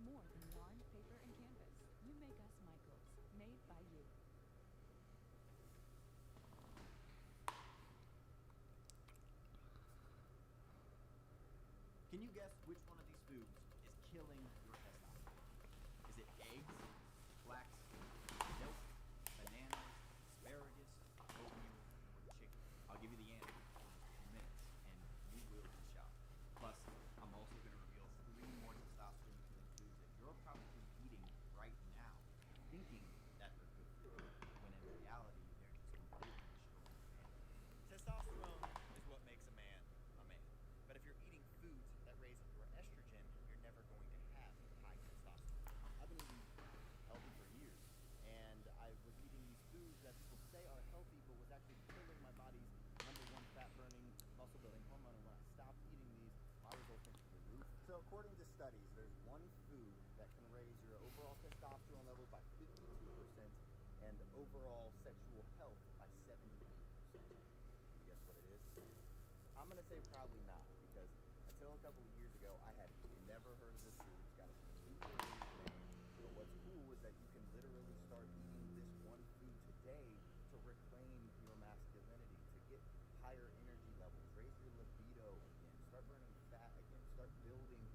more than yarn, paper, and canvas. You make us microbes, made by you. Can you guess which one of these foods is killing your testosterone? Is it eggs, flax, milk, bananas, asparagus, oatmeal, or chicken? I'll give you the answer in minutes, and you will be shocked. Plus, I'm also going to reveal 3 more testosterone-killing foods that you're probably eating right now, thinking that they're good for you, when in reality, they're just completely destroying your man. Testosterone is what makes a man a man. But if you're eating foods that raise your estrogen, you're never going to have high testosterone. I've been eating healthy for years, and I was eating these foods that people say are healthy, but was actually killing my body's #1 fat-burning, muscle-building hormone. And when I stopped eating these, my results went through the roof. So according to studies, there's one food that can raise your overall testosterone levels by 52% and overall sexual health by 78%. Can you guess what it is? I'm going to say probably not, because until a couple of years ago, I had never heard of this food. It's got a super unique name. But what's cool is that you can literally start eating this one food today to reclaim your masculinity, to get higher energy levels, raise your libido again, start burning fat again, start building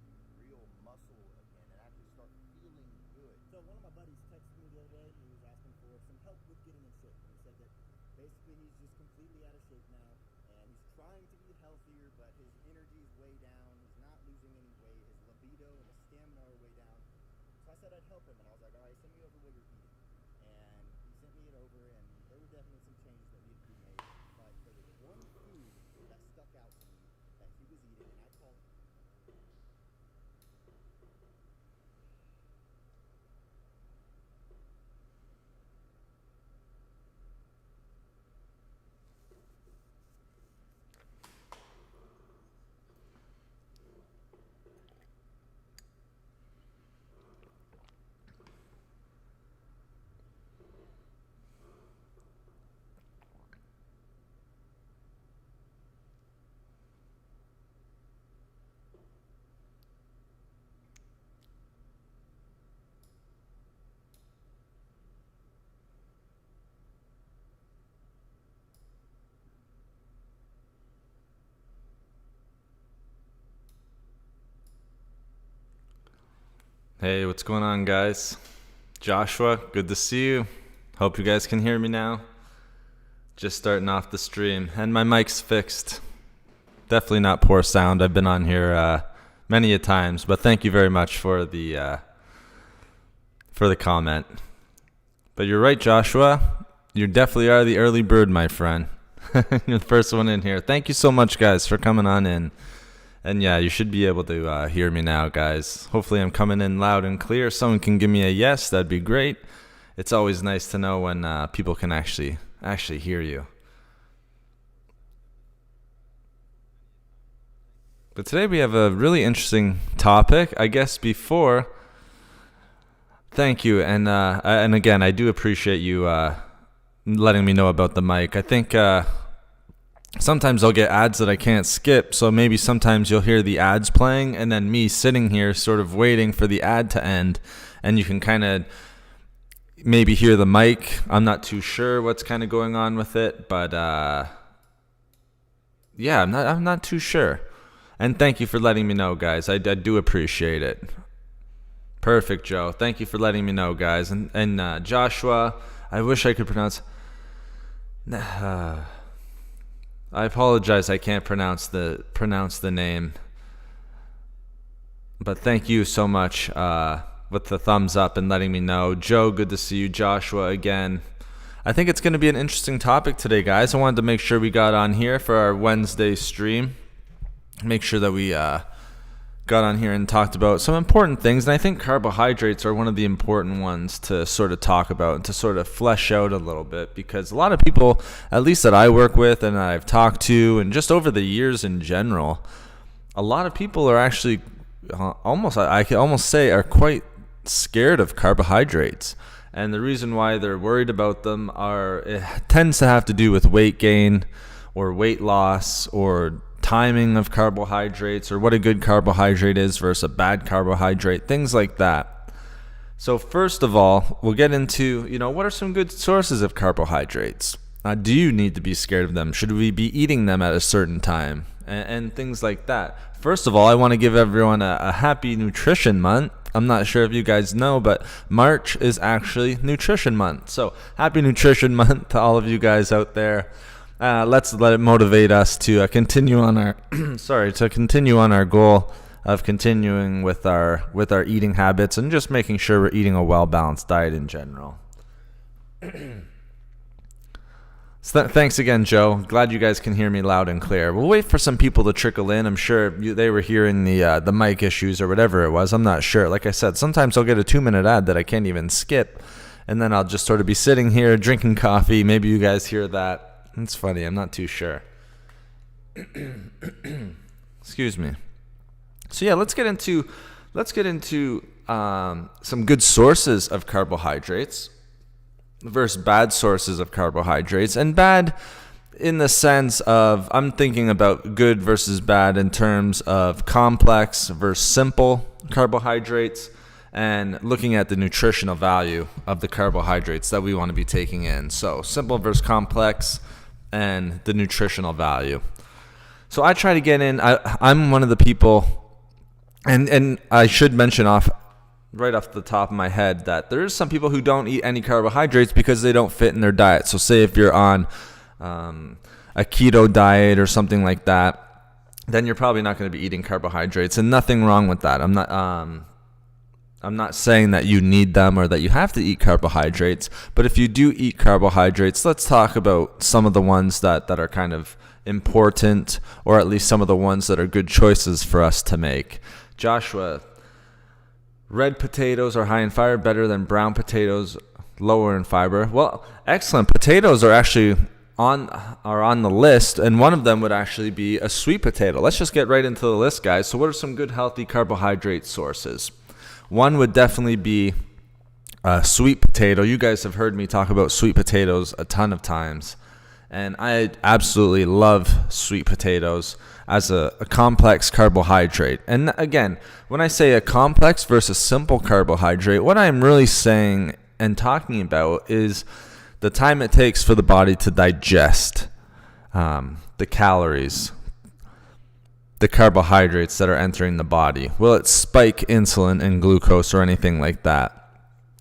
real muscle again, and actually start feeling good. So one of my buddies texted me the other day. He was asking for some help with getting in shape. And he said that basically he's just completely out of shape now, and he's trying to eat healthier, but his energy is way down. He's not losing any weight. His libido and his stamina are way down. So I said I'd help him, and I was like, all right, send me over what you're eating. And he sent me it over, and there were definitely some changes that needed to be made. But there was one food that stuck out to me that he was eating, and I call it. Hey, what's going on, guys? Joshua, good to see you. Hope you guys can hear me now. Just starting off the stream, and my mic's fixed. Definitely not poor sound. I've been on here many a times, but thank you very much for the comment. But you're right, Joshua. You definitely are the early bird, my friend. You're the first one in here. Thank you so much, guys, for coming on in. And yeah, you should be able to hear me now, guys. Hopefully I'm coming in loud and clear. Someone can give me a yes. That'd be great. It's always nice to know when people can actually hear you. But today we have a really interesting topic. I guess before, thank you. And again, I do appreciate you letting me know about the mic. I think sometimes I'll get ads that I can't skip, so maybe sometimes you'll hear the ads playing and then me sitting here sort of waiting for the ad to end, and you can kind of maybe hear the mic. I'm not too sure what's kind of going on with it, but yeah, I'm not too sure. And thank you for letting me know, guys. I do appreciate it. Perfect, Joe. Thank you for letting me know, guys. And Joshua, I wish I could pronounce I apologize, I can't pronounce the name. But thank you so much with the thumbs up and letting me know. Joe, good to see you. Joshua, again. I think it's going to be an interesting topic today, guys. I wanted to make sure we got on here for our Wednesday stream. Make sure that we got on here and talked about some important things. And I think carbohydrates are one of the important ones to sort of talk about and to sort of flesh out a little bit, because a lot of people, at least that I work with and I've talked to, and just over the years in general, a lot of people are actually I can almost say are quite scared of carbohydrates. And the reason why they're worried about them it tends to have to do with weight gain or weight loss or timing of carbohydrates or what a good carbohydrate is versus a bad carbohydrate, things like that. So first of all, we'll get into, what are some good sources of carbohydrates? Do you need to be scared of them? Should we be eating them at a certain time? And things like that. First of all, I want to give everyone a happy nutrition month. I'm not sure if you guys know, but March is actually nutrition month. So happy nutrition month to all of you guys out there. Let's let it motivate us to continue on our continue on our goal of continuing with our eating habits and just making sure we're eating a well-balanced diet in general. So thanks again, Joe. Glad you guys can hear me loud and clear. We'll wait for some people to trickle in. I'm sure they were hearing the mic issues or whatever it was. I'm not sure. Like I said, sometimes I'll get a 2-minute ad that I can't even skip, and then I'll just sort of be sitting here drinking coffee. Maybe you guys hear that. It's funny. I'm not too sure. Excuse me. So yeah, let's get into some good sources of carbohydrates versus bad sources of carbohydrates. And bad in the sense of, I'm thinking about good versus bad in terms of complex versus simple carbohydrates, and looking at the nutritional value of the carbohydrates that we want to be taking in. So simple versus complex and the nutritional value. So I try to get in, I'm one of the people, and I should mention right off the top of my head that there's some people who don't eat any carbohydrates because they don't fit in their diet. So say if you're on a keto diet or something like that, then you're probably not going to be eating carbohydrates, and nothing wrong with that. I'm not saying that you need them or that you have to eat carbohydrates, but if you do eat carbohydrates, let's talk about some of the ones that are kind of important, or at least some of the ones that are good choices for us to make. Joshua, red potatoes are high in fiber, better than brown potatoes, lower in fiber. Well, excellent. Potatoes are actually on the list, and one of them would actually be a sweet potato. Let's just get right into the list, guys. So what are some good healthy carbohydrate sources? One would definitely be a sweet potato. You guys have heard me talk about sweet potatoes a ton of times, and I absolutely love sweet potatoes as a complex carbohydrate. And again, when I say a complex versus simple carbohydrate, what I'm really saying and talking about is the time it takes for the body to digest the calories, the carbohydrates that are entering the body. Will it spike insulin and glucose or anything like that?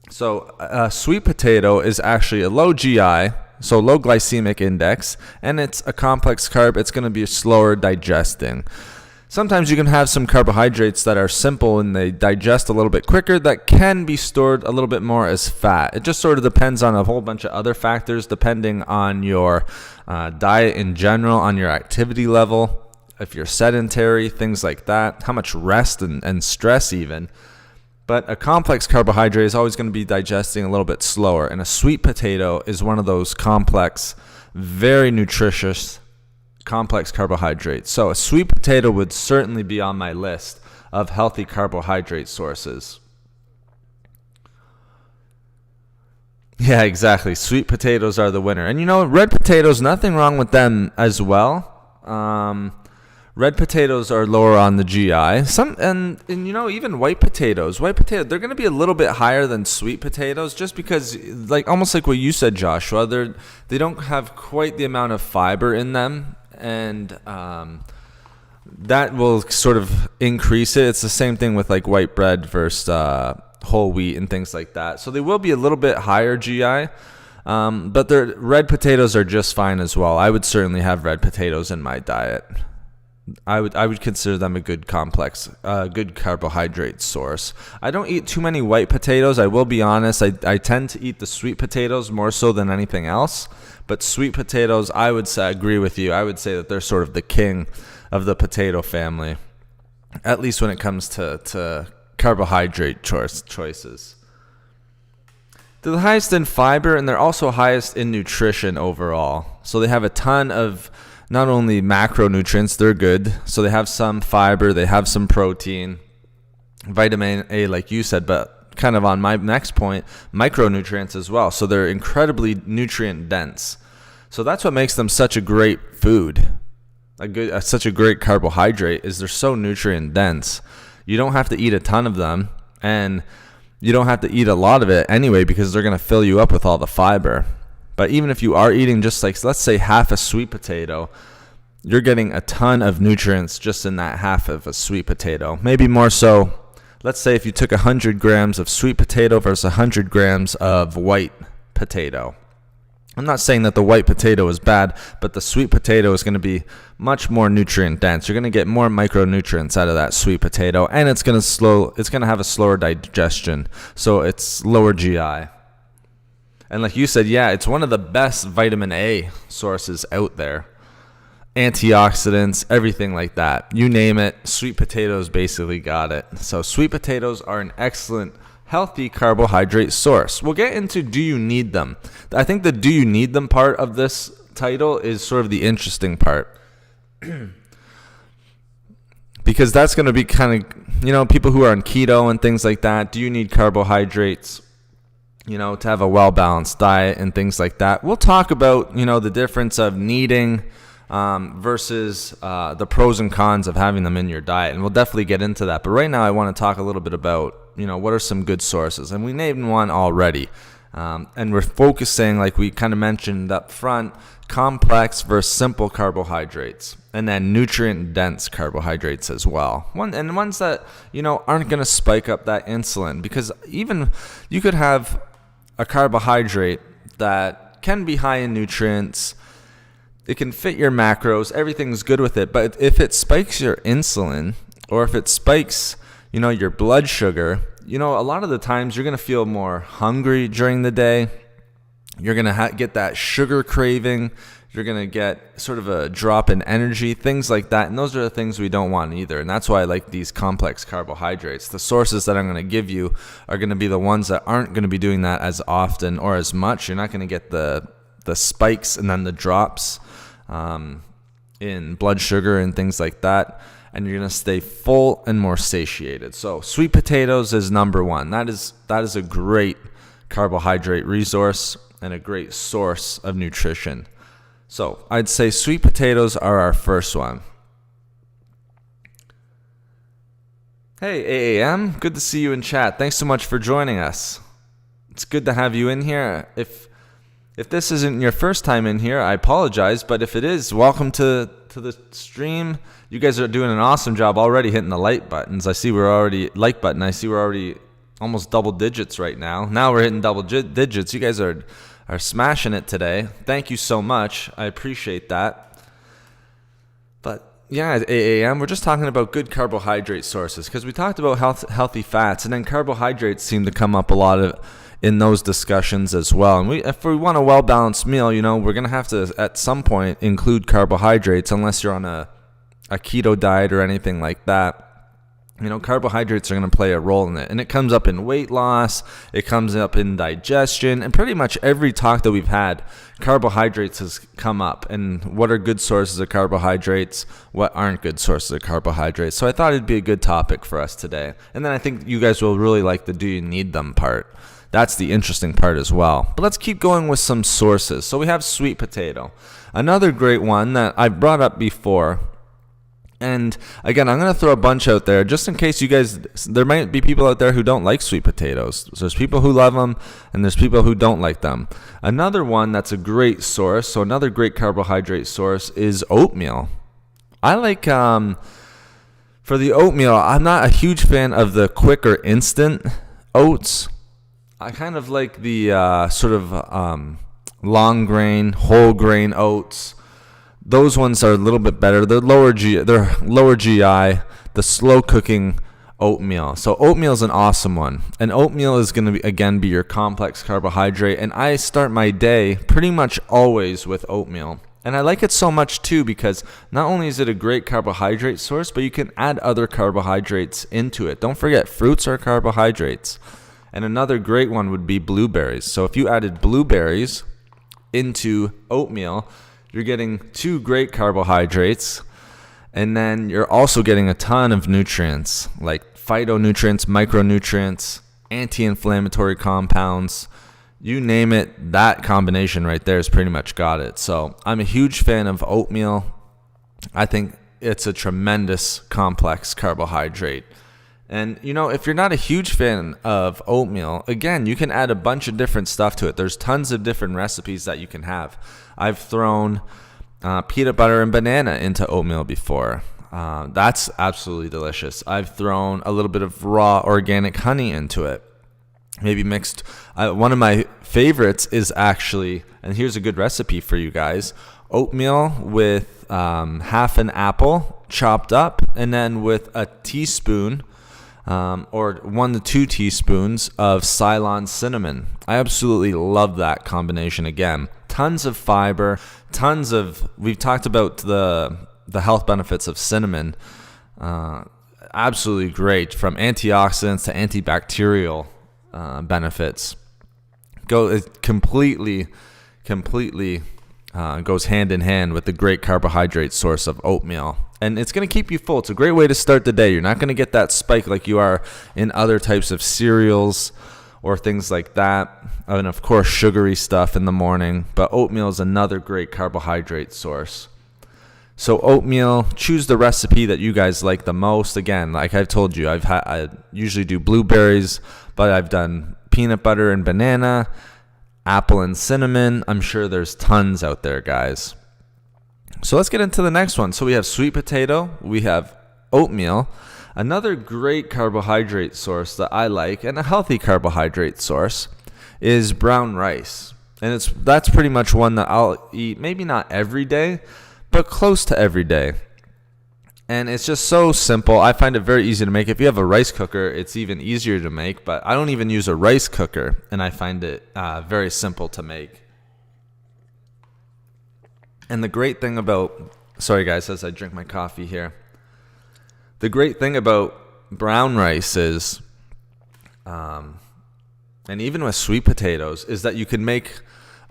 So a sweet potato is actually a low GI, so low glycemic index, and it's a complex carb. It's going to be slower digesting. Sometimes you can have some carbohydrates that are simple and they digest a little bit quicker, that can be stored a little bit more as fat. It just sort of depends on a whole bunch of other factors, depending on your diet in general, on your activity level, if you're sedentary, things like that, how much rest and stress even. But a complex carbohydrate is always going to be digesting a little bit slower. And a sweet potato is one of those complex, very nutritious, complex carbohydrates. So a sweet potato would certainly be on my list of healthy carbohydrate sources. Yeah, exactly. Sweet potatoes are the winner. And red potatoes, nothing wrong with them as well. Red potatoes are lower on the GI. And even white potatoes. They're going to be a little bit higher than sweet potatoes, just because, almost like what you said, Joshua, they don't have quite the amount of fiber in them, and that will sort of increase it. It's the same thing with white bread versus whole wheat and things like that. So they will be a little bit higher GI. But red potatoes are just fine as well. I would certainly have red potatoes in my diet. I would consider them a good complex, good carbohydrate source. I don't eat too many white potatoes. I will be honest. I tend to eat the sweet potatoes more so than anything else. But sweet potatoes, I would say, agree with you. I would say that they're sort of the king of the potato family, at least when it comes to carbohydrate choices. They're the highest in fiber, and they're also highest in nutrition overall. So they have a ton of not only macronutrients, they're good. So they have some fiber, they have some protein, vitamin A, like you said, but kind of on my next point, micronutrients as well. So they're incredibly nutrient dense. So that's what makes them such a great food. such a great carbohydrate is they're so nutrient dense. You don't have to eat a ton of them, and you don't have to eat a lot of it anyway because they're going to fill you up with all the fiber. But even if you are eating just like, let's say, half a sweet potato, you're getting a ton of nutrients just in that half of a sweet potato. Maybe more so. Let's say if you took 100 grams of sweet potato versus 100 grams of white potato. I'm not saying that the white potato is bad, but the sweet potato is going to be much more nutrient dense. You're going to get more micronutrients out of that sweet potato, and it's going to have a slower digestion, so it's lower GI. And like you said, yeah, it's one of the best vitamin A sources out there. Antioxidants, everything like that. You name it, sweet potatoes basically got it. So sweet potatoes are an excellent, healthy carbohydrate source. We'll get into do you need them. I think the do you need them part of this title is sort of the interesting part. Because that's going to be kind of, people who are on keto and things like that. Do you need carbohydrates, to have a well-balanced diet and things like that? We'll talk about, the difference of needing versus the pros and cons of having them in your diet. And we'll definitely get into that. But right now I want to talk a little bit about, what are some good sources? And we named one already. And we're focusing, like we kind of mentioned up front, complex versus simple carbohydrates. And then nutrient-dense carbohydrates as well. And ones that, aren't going to spike up that insulin. Because even you could have a carbohydrate that can be high in nutrients. It can fit your macros. Everything's good with it. But if it spikes your insulin, or if it spikes, your blood sugar, a lot of the times you're going to feel more hungry during the day. You're going to get that sugar craving. You're going to get sort of a drop in energy, things like that. And those are the things we don't want either. And that's why I like these complex carbohydrates. The sources that I'm going to give you are going to be the ones that aren't going to be doing that as often or as much. You're not going to get the spikes and then the drops in blood sugar and things like that. And you're going to stay full and more satiated. So sweet potatoes is number one. That is a great carbohydrate resource and a great source of nutrition. So I'd say sweet potatoes are our first one. Hey, AAM, good to see you in chat. Thanks so much for joining us. It's good to have you in here. If this isn't your first time in here, I apologize. But if it is, welcome to the stream. You guys are doing an awesome job already hitting the like buttons. I see we're already almost double digits right now. Now we're hitting double digits. You guys are smashing it today. Thank you so much. I appreciate that. But yeah, AAM, we're just talking about good carbohydrate sources because we talked about healthy fats, and then carbohydrates seem to come up a lot in those discussions as well. And if we want a well-balanced meal, we're going to have to at some point include carbohydrates unless you're on a keto diet or anything like that. Carbohydrates are going to play a role in it. And it comes up in weight loss, it comes up in digestion, and pretty much every talk that we've had, carbohydrates has come up. And what are good sources of carbohydrates? What aren't good sources of carbohydrates? So I thought it'd be a good topic for us today. And then I think you guys will really like the do you need them part. That's the interesting part as well. But let's keep going with some sources. So we have sweet potato. Another great one that I brought up before. And again, I'm going to throw a bunch out there just in case you guys, there might be people out there who don't like sweet potatoes. So there's people who love them and there's people who don't like them. Another one that's a great source, so another great carbohydrate source is oatmeal. I like, for the oatmeal, I'm not a huge fan of the quick or instant oats. I kind of like the long grain, whole grain oats. Those ones are a little bit better. They're lower GI, the slow cooking oatmeal. So oatmeal is an awesome one. And oatmeal is going to be your complex carbohydrate. And I start my day pretty much always with oatmeal. And I like it so much too because not only is it a great carbohydrate source, but you can add other carbohydrates into it. Don't forget, fruits are carbohydrates. And another great one would be blueberries. So if you added blueberries into oatmeal, you're getting 2 great carbohydrates, and then you're also getting a ton of nutrients like phytonutrients, micronutrients, anti-inflammatory compounds. You name it, that combination right there has pretty much got it. So I'm a huge fan of oatmeal. I think it's a tremendous complex carbohydrate. And, if you're not a huge fan of oatmeal, again, you can add a bunch of different stuff to it. There's tons of different recipes that you can have. I've thrown peanut butter and banana into oatmeal before. That's absolutely delicious. I've thrown a little bit of raw organic honey into it. Maybe mixed. One of my favorites is actually, and here's a good recipe for you guys, oatmeal with half an apple chopped up, and then with a teaspoon or 1 to 2 teaspoons of Ceylon cinnamon. I absolutely love that combination. Again, tons of fiber, we've talked about the health benefits of cinnamon. Absolutely great, from antioxidants to antibacterial benefits. It completely goes hand in hand with the great carbohydrate source of oatmeal. And it's going to keep you full. It's a great way to start the day. You're not going to get that spike like you are in other types of cereals or things like that. And of course, sugary stuff in the morning. But oatmeal is another great carbohydrate source. So oatmeal, choose the recipe that you guys like the most. Again, like I've told you, I usually do blueberries, but I've done peanut butter and banana, apple and cinnamon. I'm sure there's tons out there, guys. So let's get into the next one. So we have sweet potato, we have oatmeal. Another great carbohydrate source that I like, and a healthy carbohydrate source, is brown rice. And that's pretty much one that I'll eat, maybe not every day, but close to every day. And it's just so simple. I find it very easy to make. If you have a rice cooker, it's even easier to make, but I don't even use a rice cooker, and I find it very simple to make. And the great thing about, sorry guys, as I drink my coffee here, the great thing about brown rice is, and even with sweet potatoes, is that you can make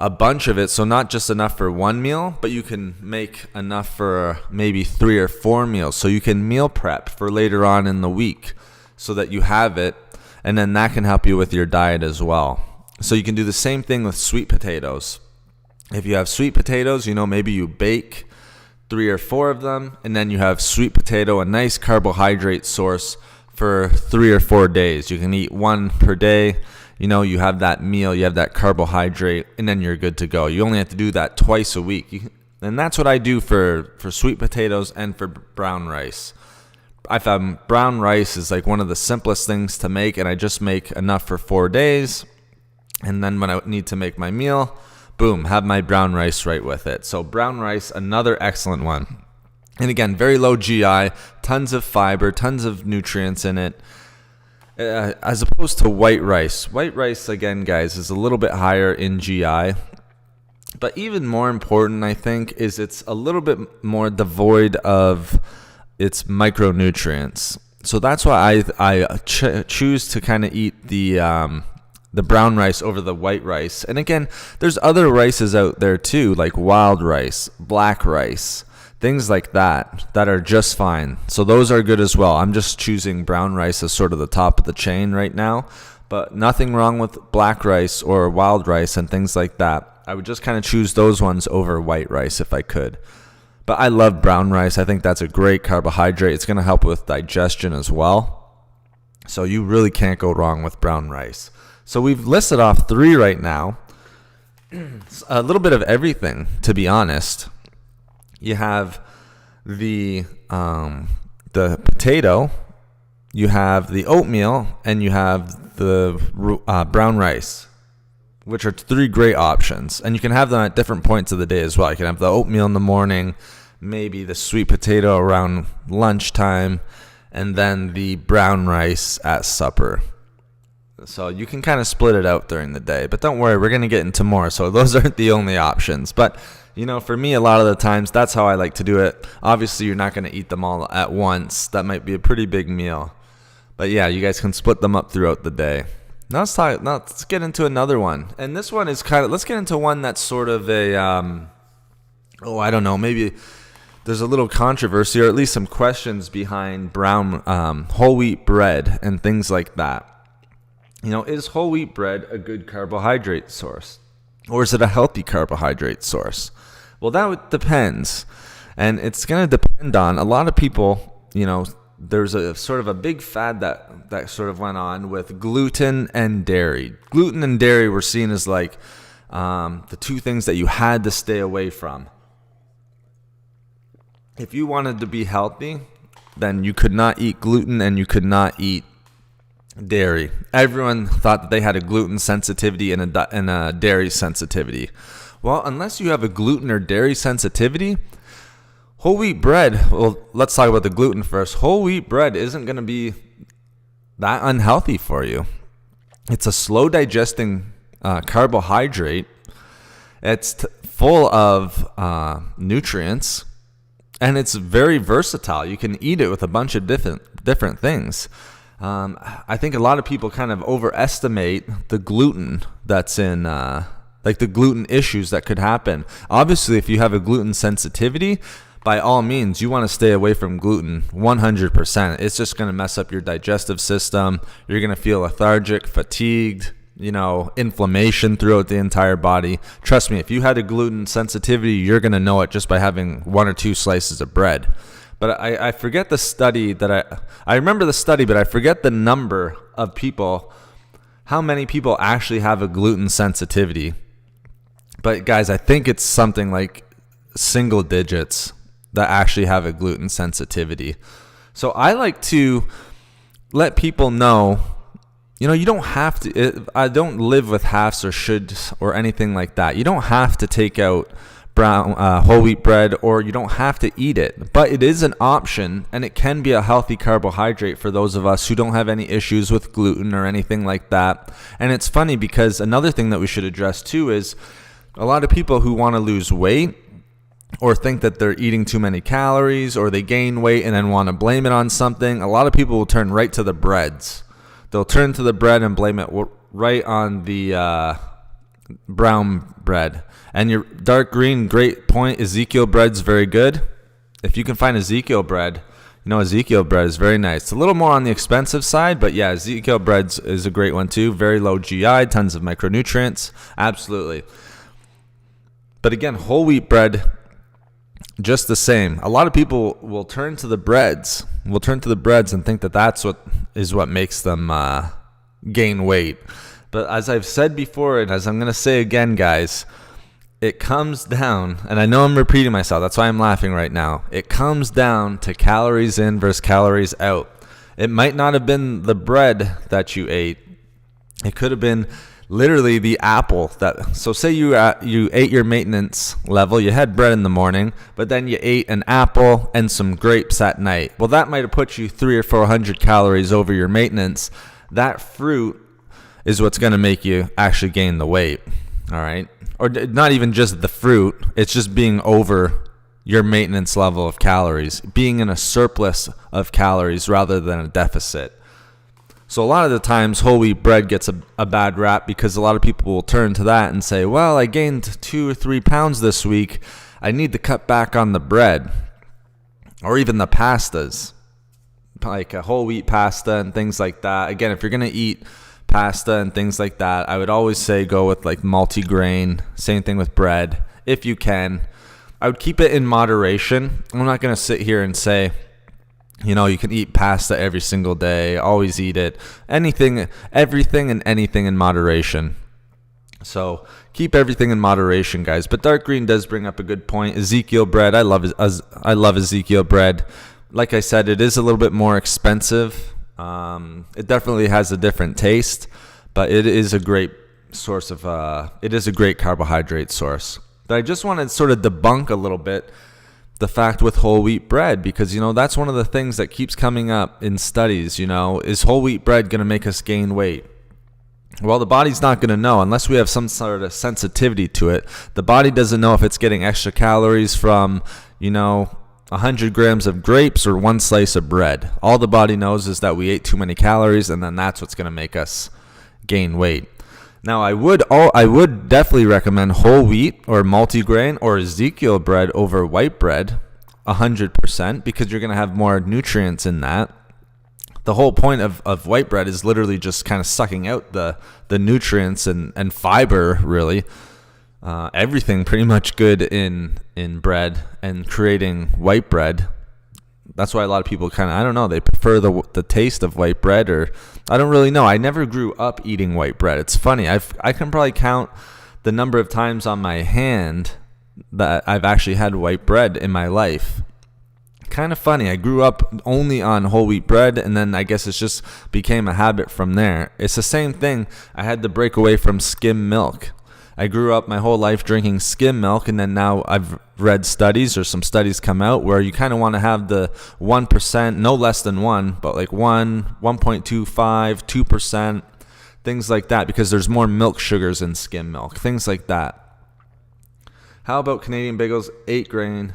a bunch of it. So not just enough for one meal, but you can make enough for maybe 3 or 4 meals. So you can meal prep for later on in the week so that you have it, and then that can help you with your diet as well. So you can do the same thing with sweet potatoes. If you have sweet potatoes, maybe you bake 3 or 4 of them, and then you have sweet potato, a nice carbohydrate source for 3 or 4 days. You can eat 1 per day. You have that meal, you have that carbohydrate, and then you're good to go. You only have to do that twice a week. And that's what I do for sweet potatoes and for brown rice. I found brown rice is like one of the simplest things to make, and I just make enough for 4 days. And then when I need to make my meal, boom, have my brown rice right with it. So brown rice, another excellent one. And again, very low GI, tons of fiber, tons of nutrients in it. As opposed to white rice. White rice, again, guys, is a little bit higher in GI. But even more important, I think, is it's a little bit more devoid of its micronutrients. So that's why I choose to kind of eat the brown rice over the white rice. And again, there's other rices out there too, like wild rice, black rice, things like that are just fine. So those are good as well. I'm just choosing brown rice as sort of the top of the chain right now, but nothing wrong with black rice or wild rice and things like that. I would just kind of choose those ones over white rice if I could. But I love brown rice. I think that's a great carbohydrate. It's going to help with digestion as well. So you really can't go wrong with brown rice. So we've listed off 3 right now. A little bit of everything, to be honest. You have the potato, you have the oatmeal, and you have the brown rice, which are 3 great options. And you can have them at different points of the day as well. You can have the oatmeal in the morning, maybe the sweet potato around lunchtime, and then the brown rice at supper. So you can kind of split it out during the day. But don't worry, we're going to get into more. So those aren't the only options. But for me, a lot of the times, that's how I like to do it. Obviously, you're not going to eat them all at once. That might be a pretty big meal. But yeah, you guys can split them up throughout the day. Now let's get into another one. And this one is let's get into one that's sort of a, I don't know, maybe there's a little controversy or at least some questions behind brown whole wheat bread and things like that. Is whole wheat bread a good carbohydrate source? Or is it a healthy carbohydrate source? Well, that depends. And it's going to depend on a lot of people, there's a sort of a big fad that sort of went on with gluten and dairy. Gluten and dairy were seen as like the two things that you had to stay away from. If you wanted to be healthy, then you could not eat gluten and you could not eat dairy. Everyone thought that they had a gluten sensitivity and a dairy sensitivity. Well, unless you have a gluten or dairy sensitivity, whole wheat bread, well, let's talk about the gluten first. Whole wheat bread isn't going to be that unhealthy for you. It's a slow digesting carbohydrate. It's full of nutrients, and it's very versatile. You can eat it with a bunch of different things. I think a lot of people kind of overestimate the gluten that's in, like the gluten issues that could happen. Obviously, if you have a gluten sensitivity, by all means, you want to stay away from gluten 100%. It's just going to mess up your digestive system. You're going to feel lethargic, fatigued, inflammation throughout the entire body. Trust me, if you had a gluten sensitivity, you're going to know it just by having 1 or 2 slices of bread. But I forget the study that I remember the study, but I forget the number of people, how many people actually have a gluten sensitivity. But guys, I think it's something like single digits that actually have a gluten sensitivity. So I like to let people know, you don't have to, I don't live with halves or shoulds or anything like that. You don't have to take out whole wheat bread, or you don't have to eat it, but it is an option, and it can be a healthy carbohydrate for those of us who don't have any issues with gluten or anything like that. And it's funny because another thing that we should address too is a lot of people who want to lose weight or think that they're eating too many calories, or they gain weight and then want to blame it on something. A lot of people will turn right to the breads. They'll turn to the bread and blame it right on the brown bread. And your dark green, great point. Ezekiel bread's very good. If you can find Ezekiel bread, Ezekiel bread is very nice. It's a little more on the expensive side, but yeah, Ezekiel bread is a great one too. Very low GI, tons of micronutrients. Absolutely. But again, whole wheat bread, just the same. A lot of people will turn to the breads. And think that that's what makes them gain weight. But as I've said before, and as I'm going to say again, guys, it comes down, and I know I'm repeating myself, that's why I'm laughing right now. It comes down to calories in versus calories out. It might not have been the bread that you ate. It could have been literally the apple. So say you ate your maintenance level, you had bread in the morning, but then you ate an apple and some grapes at night. Well, that might have put you 300 or 400 calories over your maintenance. That fruit is what's going to make you actually gain the weight. All right. Or not even just the fruit. It's just being over your maintenance level of calories, being in a surplus of calories rather than a deficit. So a lot of the times whole wheat bread gets a bad rap because a lot of people will turn to that and say, well, I gained 2 or 3 pounds this week. I need to cut back on the bread or even the pastas, like a whole wheat pasta and things like that. Again, if you're going to eat pasta and things like that, I would always say go with like multigrain. Same thing with bread if you can. I would keep it in moderation. I'm not going to sit here and say, you can eat pasta every single day, always eat it. Everything and anything in moderation. So keep everything in moderation, guys. But dark green does bring up a good point. Ezekiel bread, I love Ezekiel bread. Like I said, it is a little bit more expensive. It definitely has a different taste, but it is a great source of, it is a great carbohydrate source. But I just want to sort of debunk a little bit the fact with whole wheat bread, because, that's one of the things that keeps coming up in studies, is whole wheat bread going to make us gain weight? Well, the body's not going to know unless we have some sort of sensitivity to it. The body doesn't know if it's getting extra calories from, 100 grams of grapes or 1 slice of bread. All the body knows is that we ate too many calories, and then that's what's going to make us gain weight. Now, I would definitely recommend whole wheat or multigrain or Ezekiel bread over white bread 100%, because you're going to have more nutrients in that. The whole point of white bread is literally just kind of sucking out the nutrients and fiber, really. everything pretty much good in bread and creating white bread. That's why a lot of people I don't know, they prefer the taste of white bread, or I don't really know. I never grew up eating white bread. It's funny. I can probably count the number of times on my hand that I've actually had white bread in my life. Kind of funny. I grew up only on whole wheat bread, and then I guess it just became a habit from there. It's the same thing. I had to break away from skim milk. I grew up my whole life drinking skim milk, and then now I've read studies, or some studies come out, where you kind of want to have the 1%, no less than 1, but like 1, 1.25, 2%, things like that, because there's more milk sugars in skim milk, things like that. How about Canadian bagels, 8 grain?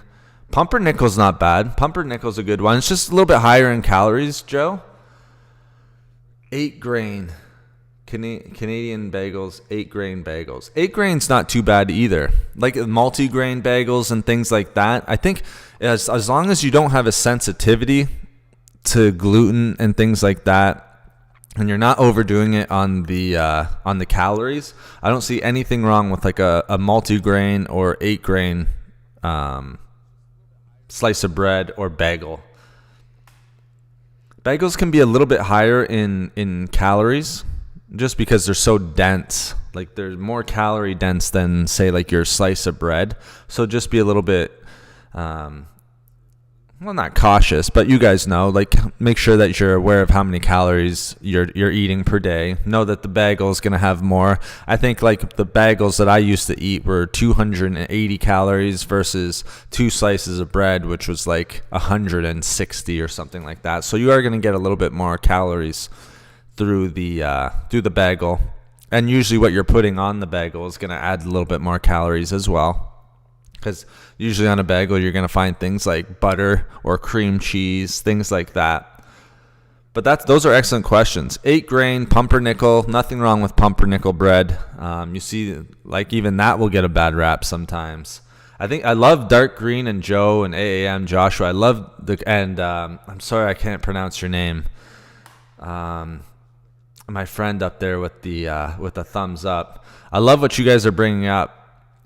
Pumpernickel's not bad. Pumpernickel's a good one. It's just a little bit higher in calories, Joe. 8 grain. Canadian bagels, 8 grain bagels. 8 grain's not too bad either. Like multi-grain bagels and things like that. I think as long as you don't have a sensitivity to gluten and things like that, and you're not overdoing it on the calories, I don't see anything wrong with like a multi-grain or 8 grain slice of bread or bagel. Bagels can be a little bit higher in calories, just because they're so dense. Like they're more calorie dense than, say, like your slice of bread. So just be a little bit, well, not cautious, but you guys know, like make sure that you're aware of how many calories you're eating per day. Know that the bagel is going to have more. I think like the bagels that I used to eat were 280 calories versus 2 slices of bread, which was like 160 or something like that. So you are going to get a little bit more calories through the bagel, and usually what you're putting on the bagel is going to add a little bit more calories as well, because usually on a bagel you're going to find things like butter or cream cheese, things like that. But those are excellent questions. 8 grain pumpernickel, nothing wrong with pumpernickel bread. You see, like even that will get a bad rap sometimes. I love dark green, and Joe and AAM Joshua. I love I'm sorry I can't pronounce your name. My friend up there with the thumbs up. I love what you guys are bringing up,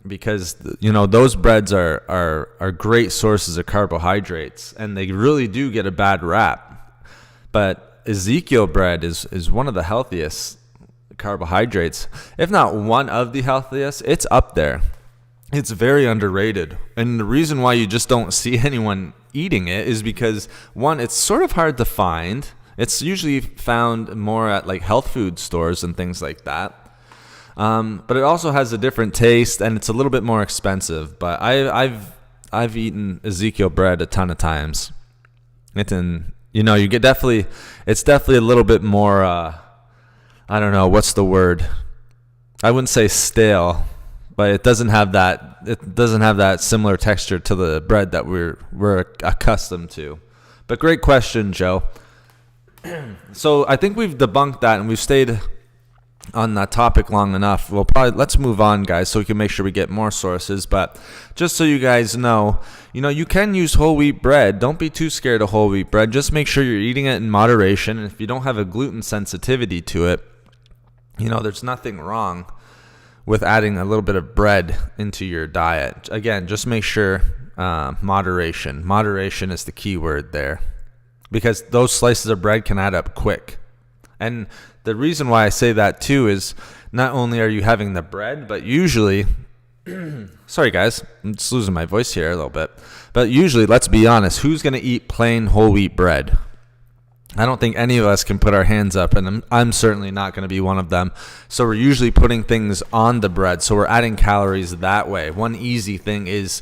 because those breads are great sources of carbohydrates, and they really do get a bad rap. But Ezekiel bread is one of the healthiest carbohydrates, if not one of the healthiest. It's up there. It's very underrated, and the reason why you just don't see anyone eating it is because, one, it's sort of hard to find. It's usually found more at like health food stores and things like that. But it also has a different taste, and it's a little bit more expensive. But I've eaten Ezekiel bread a ton of times. It's definitely a little bit more. I don't know what's the word. I wouldn't say stale, but it doesn't have that. It doesn't have that similar texture to the bread that we're accustomed to. But great question, Joe. So I think we've debunked that, and we've stayed on that topic long enough. Let's move on, guys, so we can make sure we get more sources. But just so you guys know, you can use whole wheat bread. Don't be too scared of whole wheat bread. Just make sure you're eating it in moderation. And if you don't have a gluten sensitivity to it, there's nothing wrong with adding a little bit of bread into your diet. Again, just make sure moderation. Moderation is the key word there, because those slices of bread can add up quick. And the reason why I say that too is not only are you having the bread, but usually, sorry guys, I'm just losing my voice here a little bit, but usually, let's be honest, who's going to eat plain whole wheat bread? I don't think any of us can put our hands up, and I'm certainly not going to be one of them. So we're usually putting things on the bread, so we're adding calories that way. One easy thing is,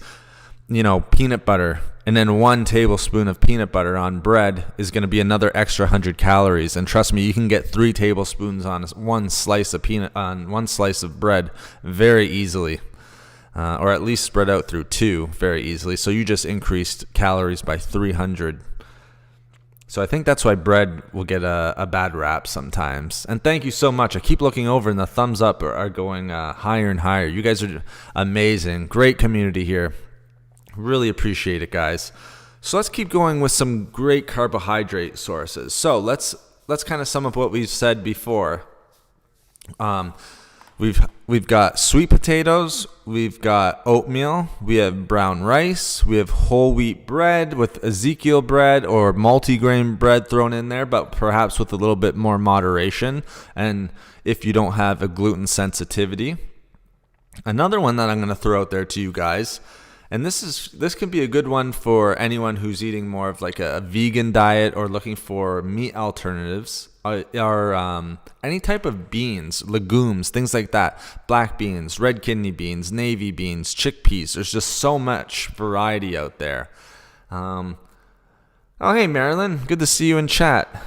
peanut butter. And then 1 tablespoon of peanut butter on bread is going to be another extra 100 calories. And trust me, you can get 3 tablespoons on one slice of bread very easily, or at least spread out through 2 very easily. So you just increased calories by 300. So I think that's why bread will get a bad rap sometimes. And thank you so much. I keep looking over, and the thumbs up are going higher and higher. You guys are amazing. Great community here. Really appreciate it, guys. So let's keep going with some great carbohydrate sources. So let's kind of sum up what we've said before. We've got sweet potatoes, we've got oatmeal, we have brown rice, we have whole wheat bread with Ezekiel bread or multigrain bread thrown in there, but perhaps with a little bit more moderation, and if you don't have a gluten sensitivity. Another one that I'm going to throw out there to you guys, and this can be a good one for anyone who's eating more of like a vegan diet or looking for meat alternatives, are any type of beans, legumes, things like that. Black beans, red kidney beans, navy beans, chickpeas. There's just so much variety out there. Oh, hey, Marilyn. Good to see you in chat.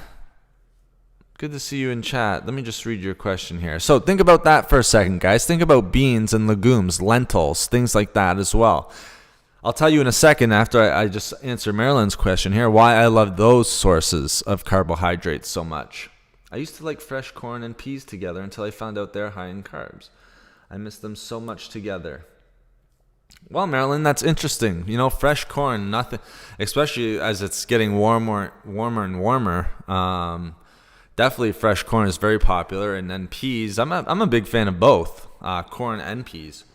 Good to see you in chat. Let me just read your question here. So think about that for a second, guys. Think about beans and legumes, lentils, things like that as well. I'll tell you in a second after I just answer Marilyn's question here why I love those sources of carbohydrates so much. I used to like fresh corn and peas together until I found out they're high in carbs. I miss them so much together. Well, Marilyn, that's interesting. You know, fresh corn, nothing, especially as it's getting warmer and warmer. Definitely fresh corn is very popular, and then peas. I'm a big fan of both, corn and peas.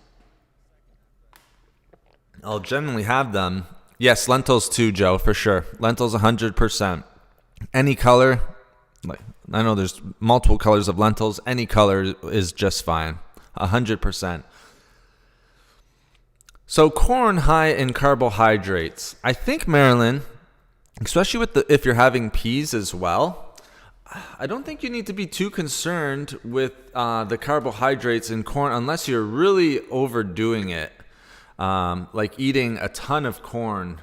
I'll generally have them. Yes, lentils too, Joe, for sure. Lentils 100%. Any color, like I know there's multiple colors of lentils. Any color is just fine. 100%. So corn high in carbohydrates. I think, Marilyn, especially if you're having peas as well, I don't think you need to be too concerned with the carbohydrates in corn unless you're really overdoing it. Like eating a ton of corn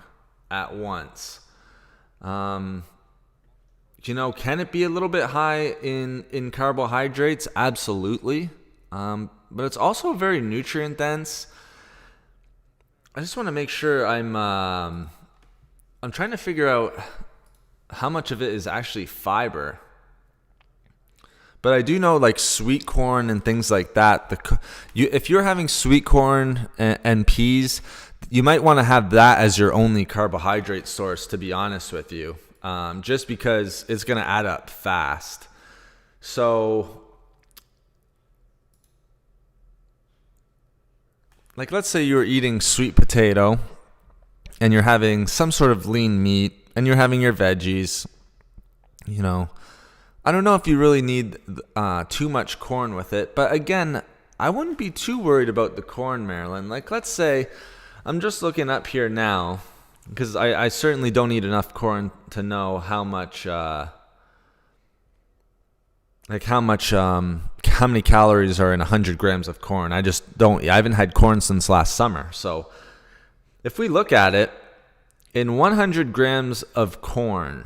at once. Can it be a little bit high in carbohydrates? Absolutely. But it's also very nutrient dense. I just want to make sure I'm trying to figure out how much of it is actually fiber. But I do know like sweet corn and things like that. If you're having sweet corn and peas, you might want to have that as your only carbohydrate source, to be honest with you, just because it's going to add up fast. So, like let's say you're eating sweet potato and you're having some sort of lean meat and you're having your veggies, I don't know if you really need too much corn with it, but again, I wouldn't be too worried about the corn, Marilyn. Like, let's say, I'm just looking up here now, because I certainly don't eat enough corn to know how many calories are in 100 grams of corn. I haven't had corn since last summer. So, if we look at it, in 100 grams of corn,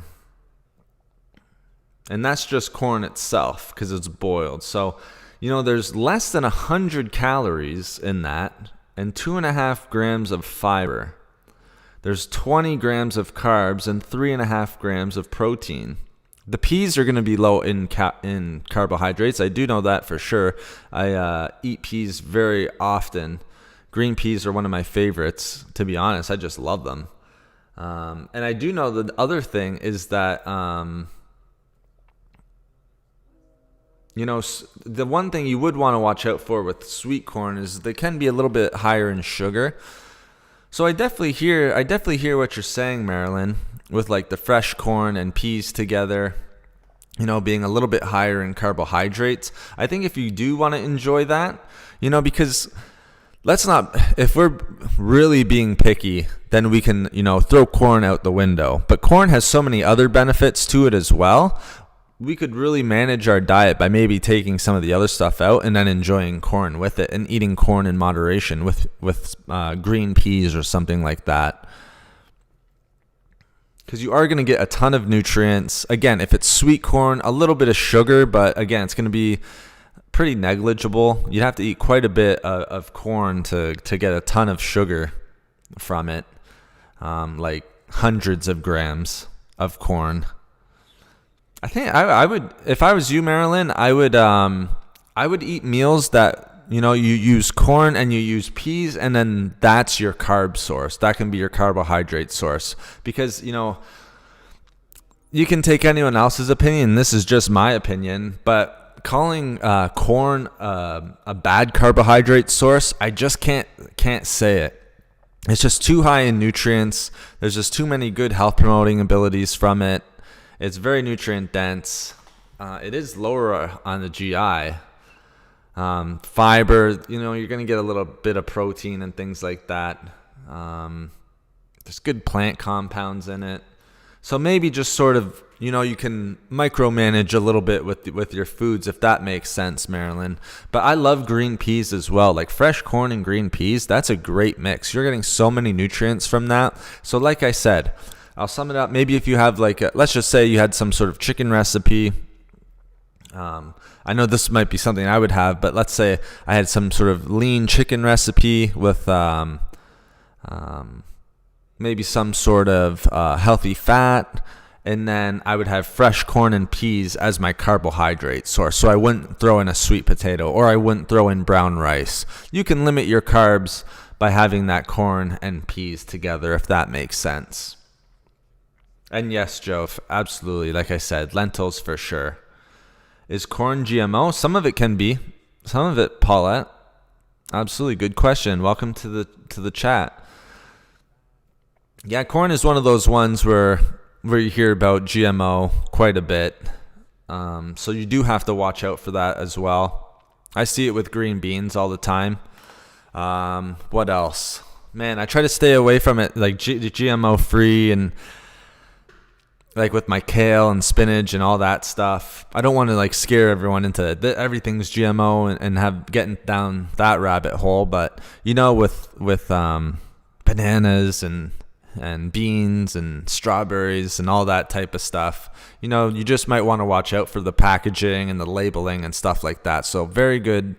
and that's just corn itself because it's boiled. So, there's less than 100 calories in that and 2.5 grams of fiber. There's 20 grams of carbs and 3.5 grams of protein. The peas are going to be low in carbohydrates. I do know that for sure. I eat peas very often. Green peas are one of my favorites, to be honest. I just love them. And I do know the other thing is that the one thing you would want to watch out for with sweet corn is they can be a little bit higher in sugar. So I definitely hear what you're saying, Marilyn, with like the fresh corn and peas together, being a little bit higher in carbohydrates. I think if you do want to enjoy that, because if we're really being picky, then we can, throw corn out the window. But corn has so many other benefits to it as well. We could really manage our diet by maybe taking some of the other stuff out and then enjoying corn with it and eating corn in moderation with green peas or something like that. Because you are going to get a ton of nutrients. Again, if it's sweet corn, a little bit of sugar, but again, it's going to be pretty negligible. You'd have to eat quite a bit of corn to get a ton of sugar from it, like hundreds of grams of corn. I think I would, if I was you, Marilyn, I would eat meals that, you use corn and you use peas, and then that's your carb source. That can be your carbohydrate source. Because, you can take anyone else's opinion. This is just my opinion. But calling corn a bad carbohydrate source, I just can't say it. It's just too high in nutrients. There's just too many good health promoting abilities from it. It's very nutrient dense. It is lower on the GI. Fiber, you're going to get a little bit of protein and things like that. There's good plant compounds in it. So maybe just sort of, you can micromanage a little bit with your foods, if that makes sense, Marilyn. But I love green peas as well. Like fresh corn and green peas, that's a great mix. You're getting so many nutrients from that. So like I said, I'll sum it up. Maybe if you have let's just say you had some sort of chicken recipe. I know this might be something I would have, but let's say I had some sort of lean chicken recipe with maybe some sort of healthy fat, and then I would have fresh corn and peas as my carbohydrate source. So I wouldn't throw in a sweet potato, or I wouldn't throw in brown rice. You can limit your carbs by having that corn and peas together, if that makes sense. And yes, Joe, absolutely. Like I said, lentils for sure. Is corn GMO? Some of it can be. Some of it, Paulette. Absolutely. Good question. Welcome to the chat. Yeah, corn is one of those ones where you hear about GMO quite a bit. So you do have to watch out for that as well. I see it with green beans all the time. What else? Man, I try to stay away from it, like GMO free, and like with my kale and spinach and all that stuff. I don't want to scare everyone into everything's GMO and getting down that rabbit hole. But with bananas and beans and strawberries and all that type of stuff, you just might want to watch out for the packaging and the labeling and stuff like that. So very good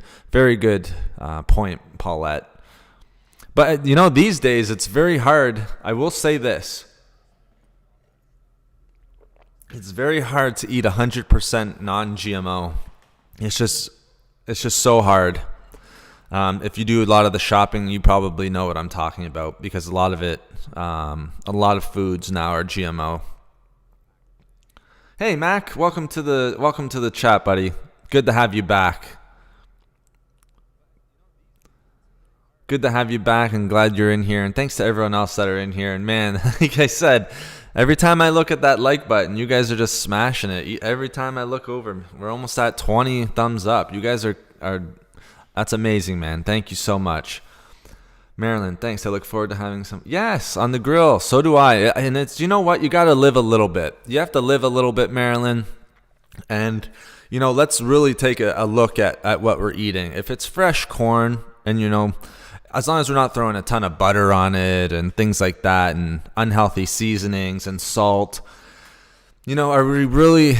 point, Paulette. But these days it's very hard. I will say this. It's very hard to eat 100% non-GMO. It's just so hard. If you do a lot of the shopping, you probably know what I'm talking about, because a lot of foods now are GMO. Hey Mac, welcome to the chat, buddy. Good to have you back. Good to have you back, and glad you're in here. And thanks to everyone else that are in here. And man, like I said, every time I look at that like button, you guys are just smashing it. Every time I look over, we're almost at 20 thumbs up. You guys are that's amazing, man. Thank you so much. Marilyn, thanks. I look forward to having some. Yes, on the grill. So do I. And it's, what? You got to live a little bit. You have to live a little bit, Marilyn. And, let's really take a look at what we're eating. If it's fresh corn and, as long as we're not throwing a ton of butter on it and things like that and unhealthy seasonings and salt, are we really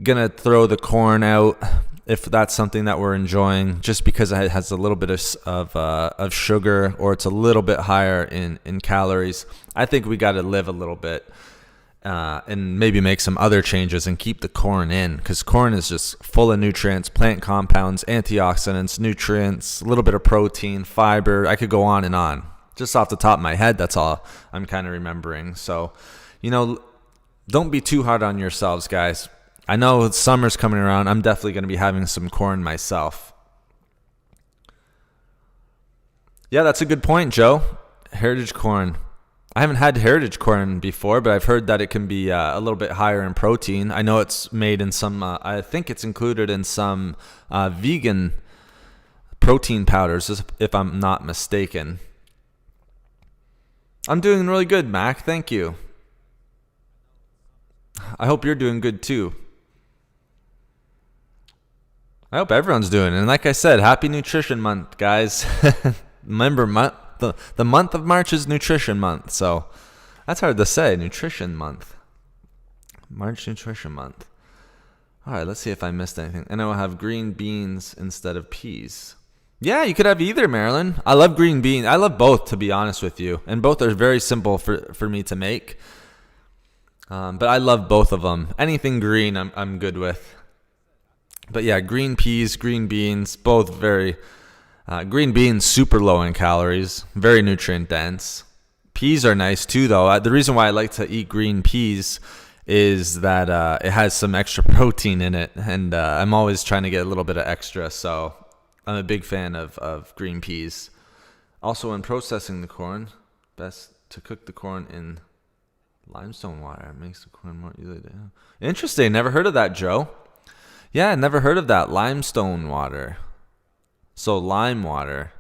going to throw the corn out if that's something that we're enjoying just because it has a little bit of sugar, or it's a little bit higher in calories? I think we got to live a little bit and maybe make some other changes and keep the corn in, because corn is just full of nutrients, plant compounds, antioxidants, nutrients, a little bit of protein, fiber. I could go on and on. Just off the top of my head, that's all I'm kind of remembering. So, don't be too hard on yourselves, guys. I know summer's coming around. I'm definitely going to be having some corn myself. Yeah, that's a good point, Joe. Heritage corn. I haven't had heritage corn before, but I've heard that it can be a little bit higher in protein. I know it's made in some, I think it's included in some vegan protein powders, if I'm not mistaken. I'm doing really good, Mac. Thank you. I hope you're doing good too. I hope everyone's doing it. And like I said, happy Nutrition Month, guys. Remember, the month of March is Nutrition Month. So that's hard to say, Nutrition Month. March Nutrition Month. All right, let's see if I missed anything. And I will have green beans instead of peas. Yeah, you could have either, Marilyn. I love green beans. I love both, to be honest with you. And both are very simple for me to make. But I love both of them. Anything green, I'm good with. But yeah, green peas, green beans, both very, green beans super low in calories, very nutrient dense. Peas are nice too, though. The reason why I like to eat green peas is that it has some extra protein in it, and I'm always trying to get a little bit of extra, so I'm a big fan of green peas. Also, when processing the corn, best to cook the corn in limestone water. It makes the corn more easily. Interesting. Never heard of that, Joe. Yeah, never heard of that. Limestone water. So lime water.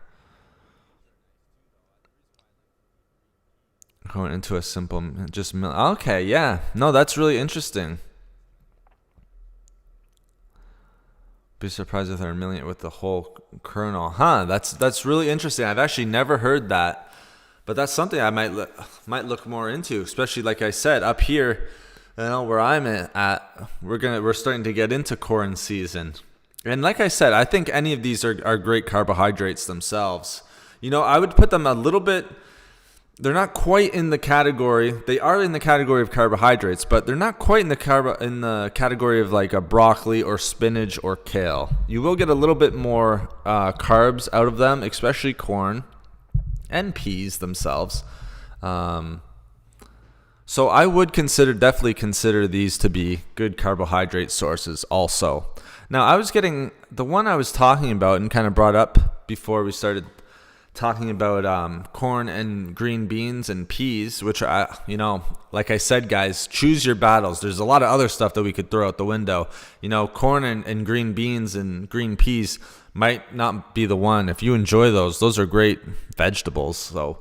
Going into a simple, just milk. Okay, yeah. No, that's really interesting. Be surprised if they're milling it with the whole kernel. Huh, that's really interesting. I've actually never heard that. But that's something I might look more into, especially like I said, up here, where I'm at, we're starting to get into corn season. And like I said, I think any of these are great carbohydrates themselves. I would put them a little bit. They're not quite in the category. They are in the category of carbohydrates, but they're not quite in the category of like a broccoli or spinach or kale. You will get a little bit more carbs out of them, especially corn and peas themselves. So I would definitely consider these to be good carbohydrate sources also. Now, I was getting the one I was talking about and kind of brought up before we started talking about corn and green beans and peas, which like I said, guys, choose your battles. There's a lot of other stuff that we could throw out the window. Corn and green beans and green peas might not be the one. If you enjoy those are great vegetables. So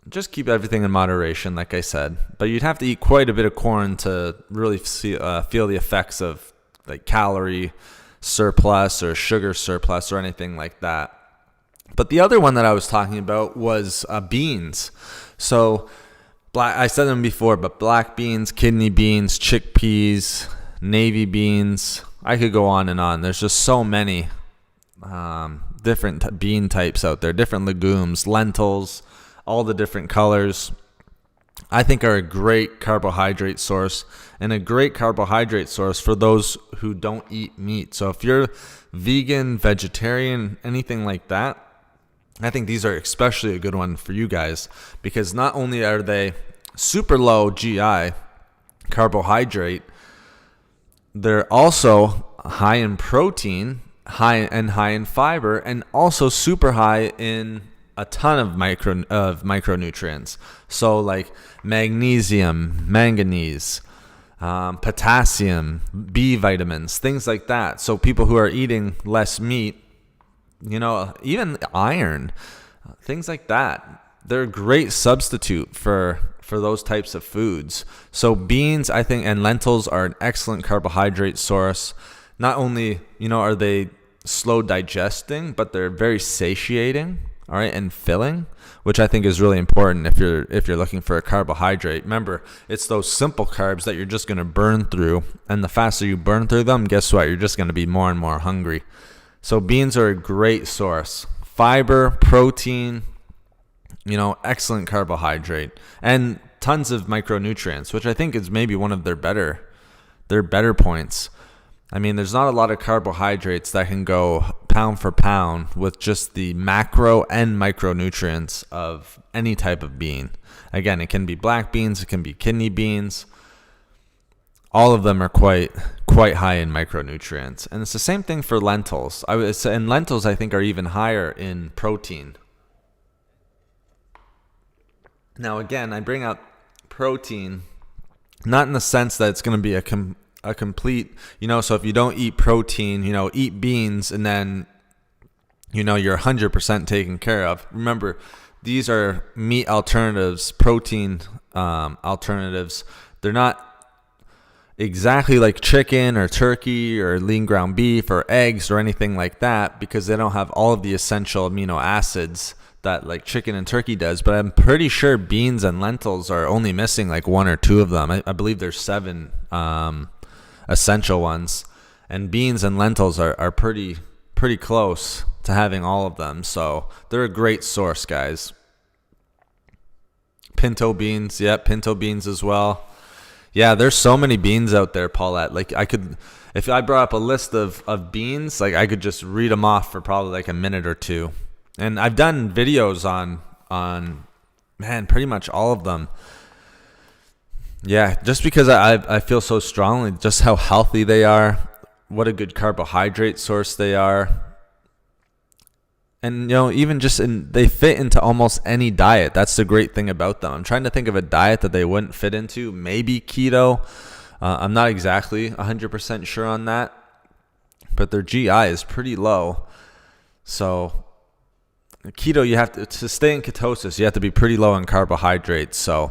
just keep everything in moderation, like I said. But you'd have to eat quite a bit of corn to really feel the effects of like calorie surplus or sugar surplus or anything like that. But the other one that I was talking about was beans. So I said them before, but black beans, kidney beans, chickpeas, navy beans. I could go on and on. There's just so many different bean types out there, different legumes, lentils, all the different colors. I think are a great carbohydrate source and a great carbohydrate source for those who don't eat meat. So if you're vegan, vegetarian, anything like that, I think these are especially a good one for you guys because not only are they super low GI carbohydrate, they're also high in protein, high in fiber, and also super high in a ton of micronutrients. So like magnesium, manganese, potassium, B vitamins, things like that. So people who are eating less meat, even iron, things like that, they're a great substitute for those types of foods. So beans, I think, and lentils are an excellent carbohydrate source. Not only, are they slow digesting, but they're very satiating, all right, and filling, which I think is really important if you're looking for a carbohydrate. Remember, it's those simple carbs that you're just going to burn through, and the faster you burn through them, guess what? You're just going to be more and more hungry. So beans are a great source. Fiber, protein, excellent carbohydrate, and tons of micronutrients, which I think is maybe one of their better points. I mean, there's not a lot of carbohydrates that can go pound for pound with just the macro and micronutrients of any type of bean. Again, it can be black beans, it can be kidney beans. All of them are quite high in micronutrients. And it's the same thing for lentils. And lentils, I think, are even higher in protein. Now, again, I bring up protein, not in the sense that it's going to be a complete, so if you don't eat protein, eat beans and then, you're 100% taken care of. Remember, these are meat alternatives, protein alternatives. They're not exactly like chicken or turkey or lean ground beef or eggs or anything like that because they don't have all of the essential amino acids that like chicken and turkey does. But I'm pretty sure beans and lentils are only missing like one or two of them. I believe there's 7 essential ones, and beans and lentils are pretty close to having all of them. So they're a great source, guys. Pinto beans, pinto beans as well. Yeah, there's so many beans out there, Paulette. Like if I brought up a list of beans, like I could just read them off for probably like a minute or two. And I've done videos on pretty much all of them. Yeah, just because I feel so strongly just how healthy they are, what a good carbohydrate source they are. And even just they fit into almost any diet. That's the great thing about them. I'm trying to think of a diet that they wouldn't fit into. Maybe keto. I'm not exactly 100% sure on that, but their GI is pretty low. So keto, you have to stay in ketosis, you have to be pretty low in carbohydrates. So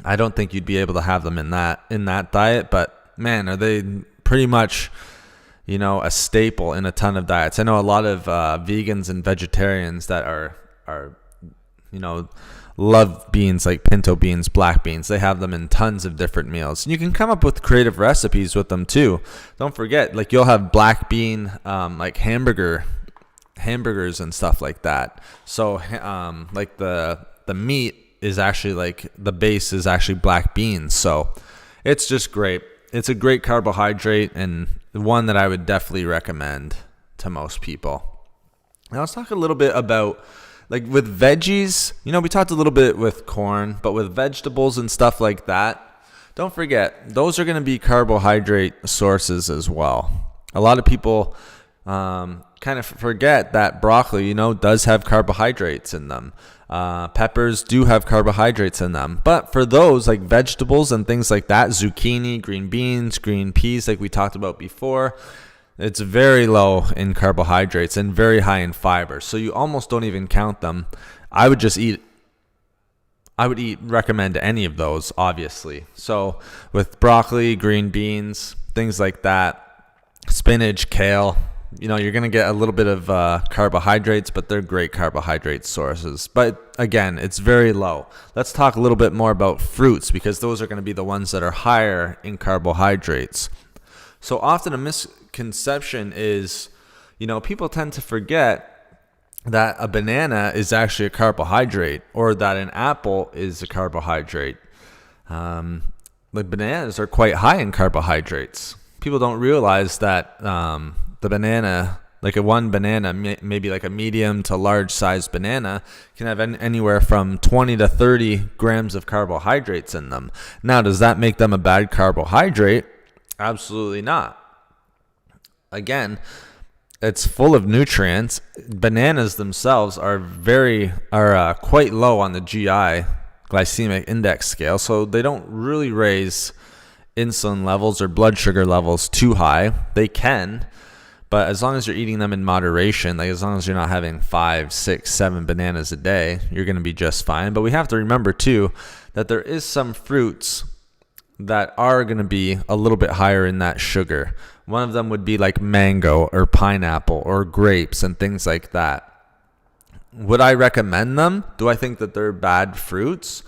I don't think you'd be able to have them in that diet. But man, are they pretty much a staple in a ton of diets. I know a lot of vegans and vegetarians that are love beans like pinto beans, black beans. They have them in tons of different meals. And you can come up with creative recipes with them too. Don't forget, like you'll have black bean like hamburgers and stuff like that. So like the meat is actually like the base is actually black beans. So it's just great. It's a great carbohydrate and one that I would definitely recommend to most people. Now let's talk a little bit about like with veggies. We talked a little bit with corn, but with vegetables and stuff like that, don't forget, those are going to be carbohydrate sources as well. A lot of people kind of forget that broccoli, does have carbohydrates in them. Peppers do have carbohydrates in them. But for those like vegetables and things like that, zucchini, green beans, green peas, like we talked about before, it's very low in carbohydrates and very high in fiber. So you almost don't even count them. I would recommend any of those, obviously. So with broccoli, green beans, things like that, spinach, kale, you're going to get a little bit of carbohydrates, but they're great carbohydrate sources. But again, it's very low. Let's talk a little bit more about fruits because those are going to be the ones that are higher in carbohydrates. So often a misconception is, people tend to forget that a banana is actually a carbohydrate or that an apple is a carbohydrate. Like bananas are quite high in carbohydrates. People don't realize that the banana, like one banana, maybe like a medium to large sized banana, can have anywhere from 20 to 30 grams of carbohydrates in them. Now, does that make them a bad carbohydrate? Absolutely not. Again, it's full of nutrients. Bananas themselves are quite low on the GI glycemic index scale, so they don't really raise insulin levels or blood sugar levels too high. They can, but as long as you're eating them in moderation, like as long as you're not having 5, 6, 7 bananas a day, you're going to be just fine. But we have to remember too that there is some fruits that are going to be a little bit higher in that sugar. One of them would be like mango or pineapple or grapes and things like that. Would I recommend them? Do I think that they're bad fruits?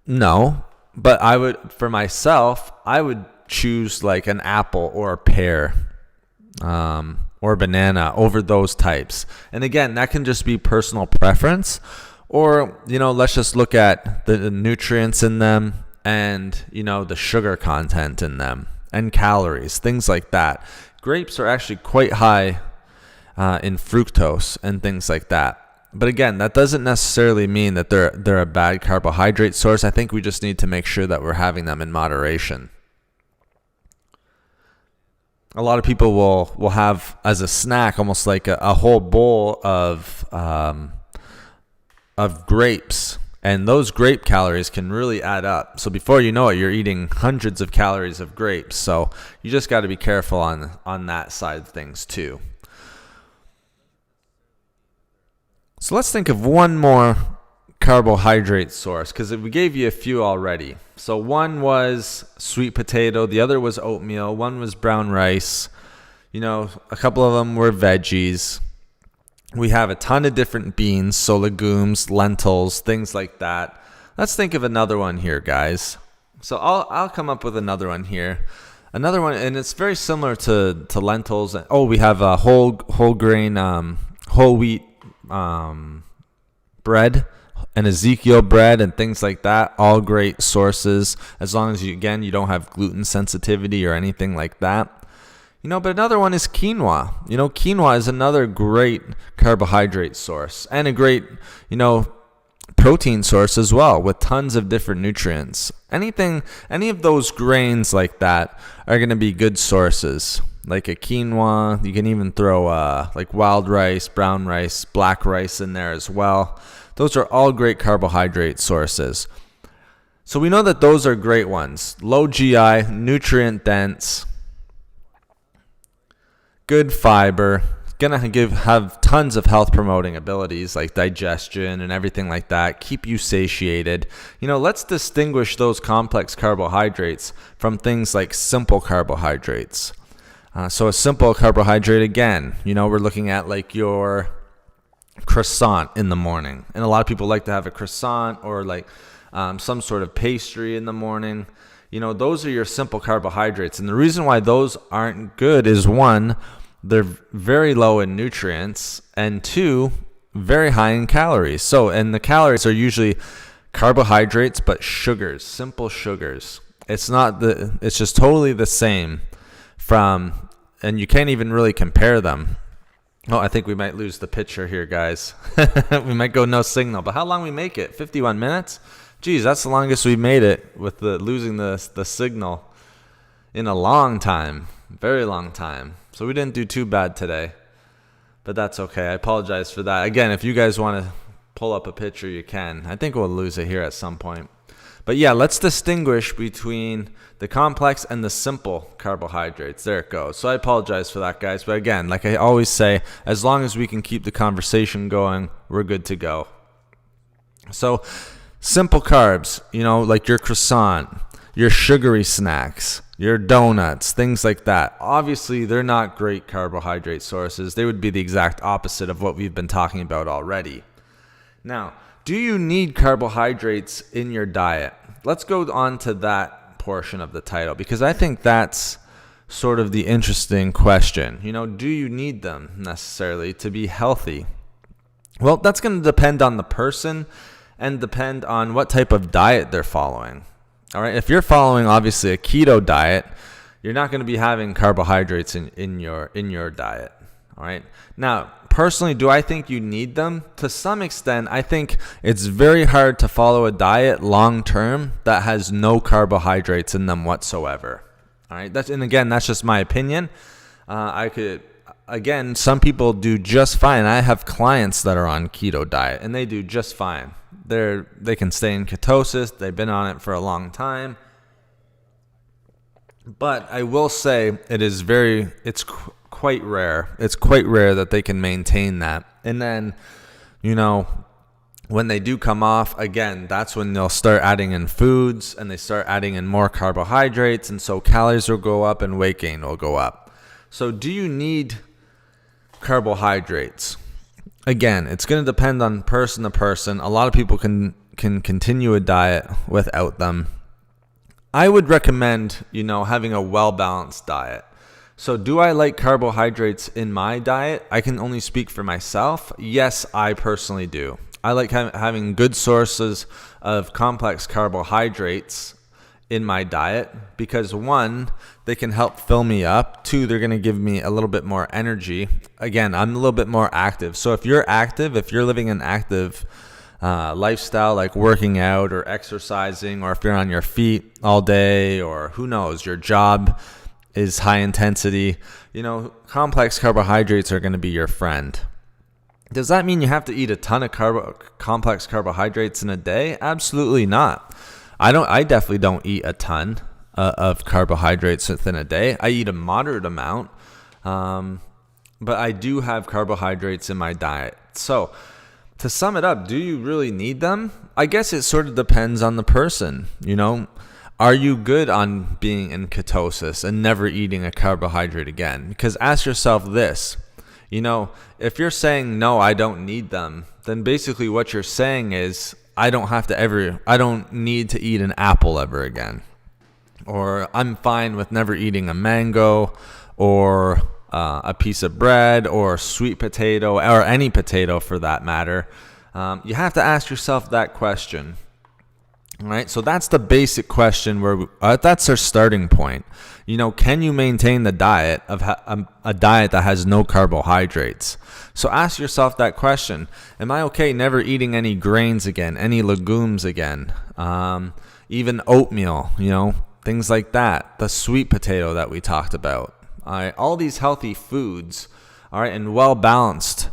No, but for myself, I would choose like an apple or a pear or banana over those types. And again, that can just be personal preference. Or, let's just look at the nutrients in them and, the sugar content in them and calories, things like that. Grapes are actually quite high in fructose and things like that. But again, that doesn't necessarily mean that they're a bad carbohydrate source. I think we just need to make sure that we're having them in moderation. A lot of people will have as a snack almost like a whole bowl of grapes, and those grape calories can really add up. So before you know it, you're eating hundreds of calories of grapes. So you just got to be careful on that side of things too. So let's think of one more carbohydrate source, because we gave you a few already. So one was sweet potato, the other was oatmeal, one was brown rice. A couple of them were veggies. We have a ton of different beans, so legumes, lentils, things like that. Let's think of another one here, guys. So I'll come up with another one here. Another one, and it's very similar to lentils. Oh, we have a whole grain, whole wheat bread and Ezekiel bread and things like that. All great sources as long as you don't have gluten sensitivity or anything like that. But another one is quinoa. Quinoa is another great carbohydrate source and a great, protein source as well, with tons of different nutrients. Any of those grains like that are going to be good sources. Like a quinoa, you can even throw like wild rice, brown rice, black rice in there as well. Those are all great carbohydrate sources. So we know that those are great ones. Low GI, nutrient dense, good fiber, gonna have tons of health promoting abilities like digestion and everything like that, keep you satiated. Let's distinguish those complex carbohydrates from things like simple carbohydrates. So a simple carbohydrate, again, we're looking at like your croissant in the morning, and a lot of people like to have a croissant or like some sort of pastry in the morning. Those are your simple carbohydrates, and the reason why those aren't good is, one, they're very low in nutrients, and two, very high in calories. And the calories are usually carbohydrates, but sugars, simple sugars. It's just totally the same and you can't even really compare them. Oh, I think we might lose the picture here, guys. We might go no signal, but how long we make it? 51 minutes? Geez, that's the longest we made it with losing the signal in a long time, very long time. So we didn't do too bad today, but that's okay. I apologize for that. Again, if you guys want to pull up a picture, you can. I think we'll lose it here at some point. But yeah, let's distinguish between the complex and the simple carbohydrates. There it goes. So I apologize for that, guys. But again, like I always say, as long as we can keep the conversation going, we're good to go. So simple carbs, like your croissant, your sugary snacks, your donuts, things like that. Obviously, they're not great carbohydrate sources. They would be the exact opposite of what we've been talking about already. Now, do you need carbohydrates in your diet? Let's go on to that portion of the title, because I think that's sort of the interesting question. Do you need them necessarily to be healthy? Well, that's going to depend on the person and depend on what type of diet they're following. All right, if you're following obviously a keto diet, you're not going to be having carbohydrates in your diet. All right. Now, personally, do I think you need them? To some extent, I think it's very hard to follow a diet long term that has no carbohydrates in them whatsoever. All right. That's just my opinion. Some people do just fine. I have clients that are on keto diet and they do just fine. They can stay in ketosis. They've been on it for a long time. But I will say it's quite rare. It's quite rare that they can maintain that. And then, when they do come off, again, that's when they'll start adding in foods and they start adding in more carbohydrates. And so calories will go up and weight gain will go up. So do you need carbohydrates? Again, it's going to depend on person to person. A lot of people can continue a diet without them. I would recommend, having a well-balanced diet. So do I like carbohydrates in my diet? I can only speak for myself. Yes, I personally do. I like having good sources of complex carbohydrates in my diet because, one, they can help fill me up. Two, they're going to give me a little bit more energy. Again, I'm a little bit more active. So if you're active, if you're living an active lifestyle like working out or exercising, or if you're on your feet all day, or who knows, your job is high intensity, complex carbohydrates are going to be your friend. Does that mean you have to eat a ton of complex carbohydrates in a day? Absolutely not. I definitely don't eat a ton of carbohydrates within a day. I eat a moderate amount, but I do have carbohydrates in my diet. So to sum it up, do you really need them? I guess it sort of depends on the person. Are you good on being in ketosis and never eating a carbohydrate again? Because ask yourself this, if you're saying, no, I don't need them, then basically what you're saying is, I don't need to eat an apple ever again. Or I'm fine with never eating a mango or a piece of bread or sweet potato or any potato for that matter. You have to ask yourself that question. All right, so that's the basic question where that's our starting point. Can you maintain the diet of a diet that has no carbohydrates? So ask yourself that question. Am I okay never eating any grains again, any legumes again, even oatmeal, things like that, the sweet potato that we talked about. All right, all these healthy foods, all right, and well-balanced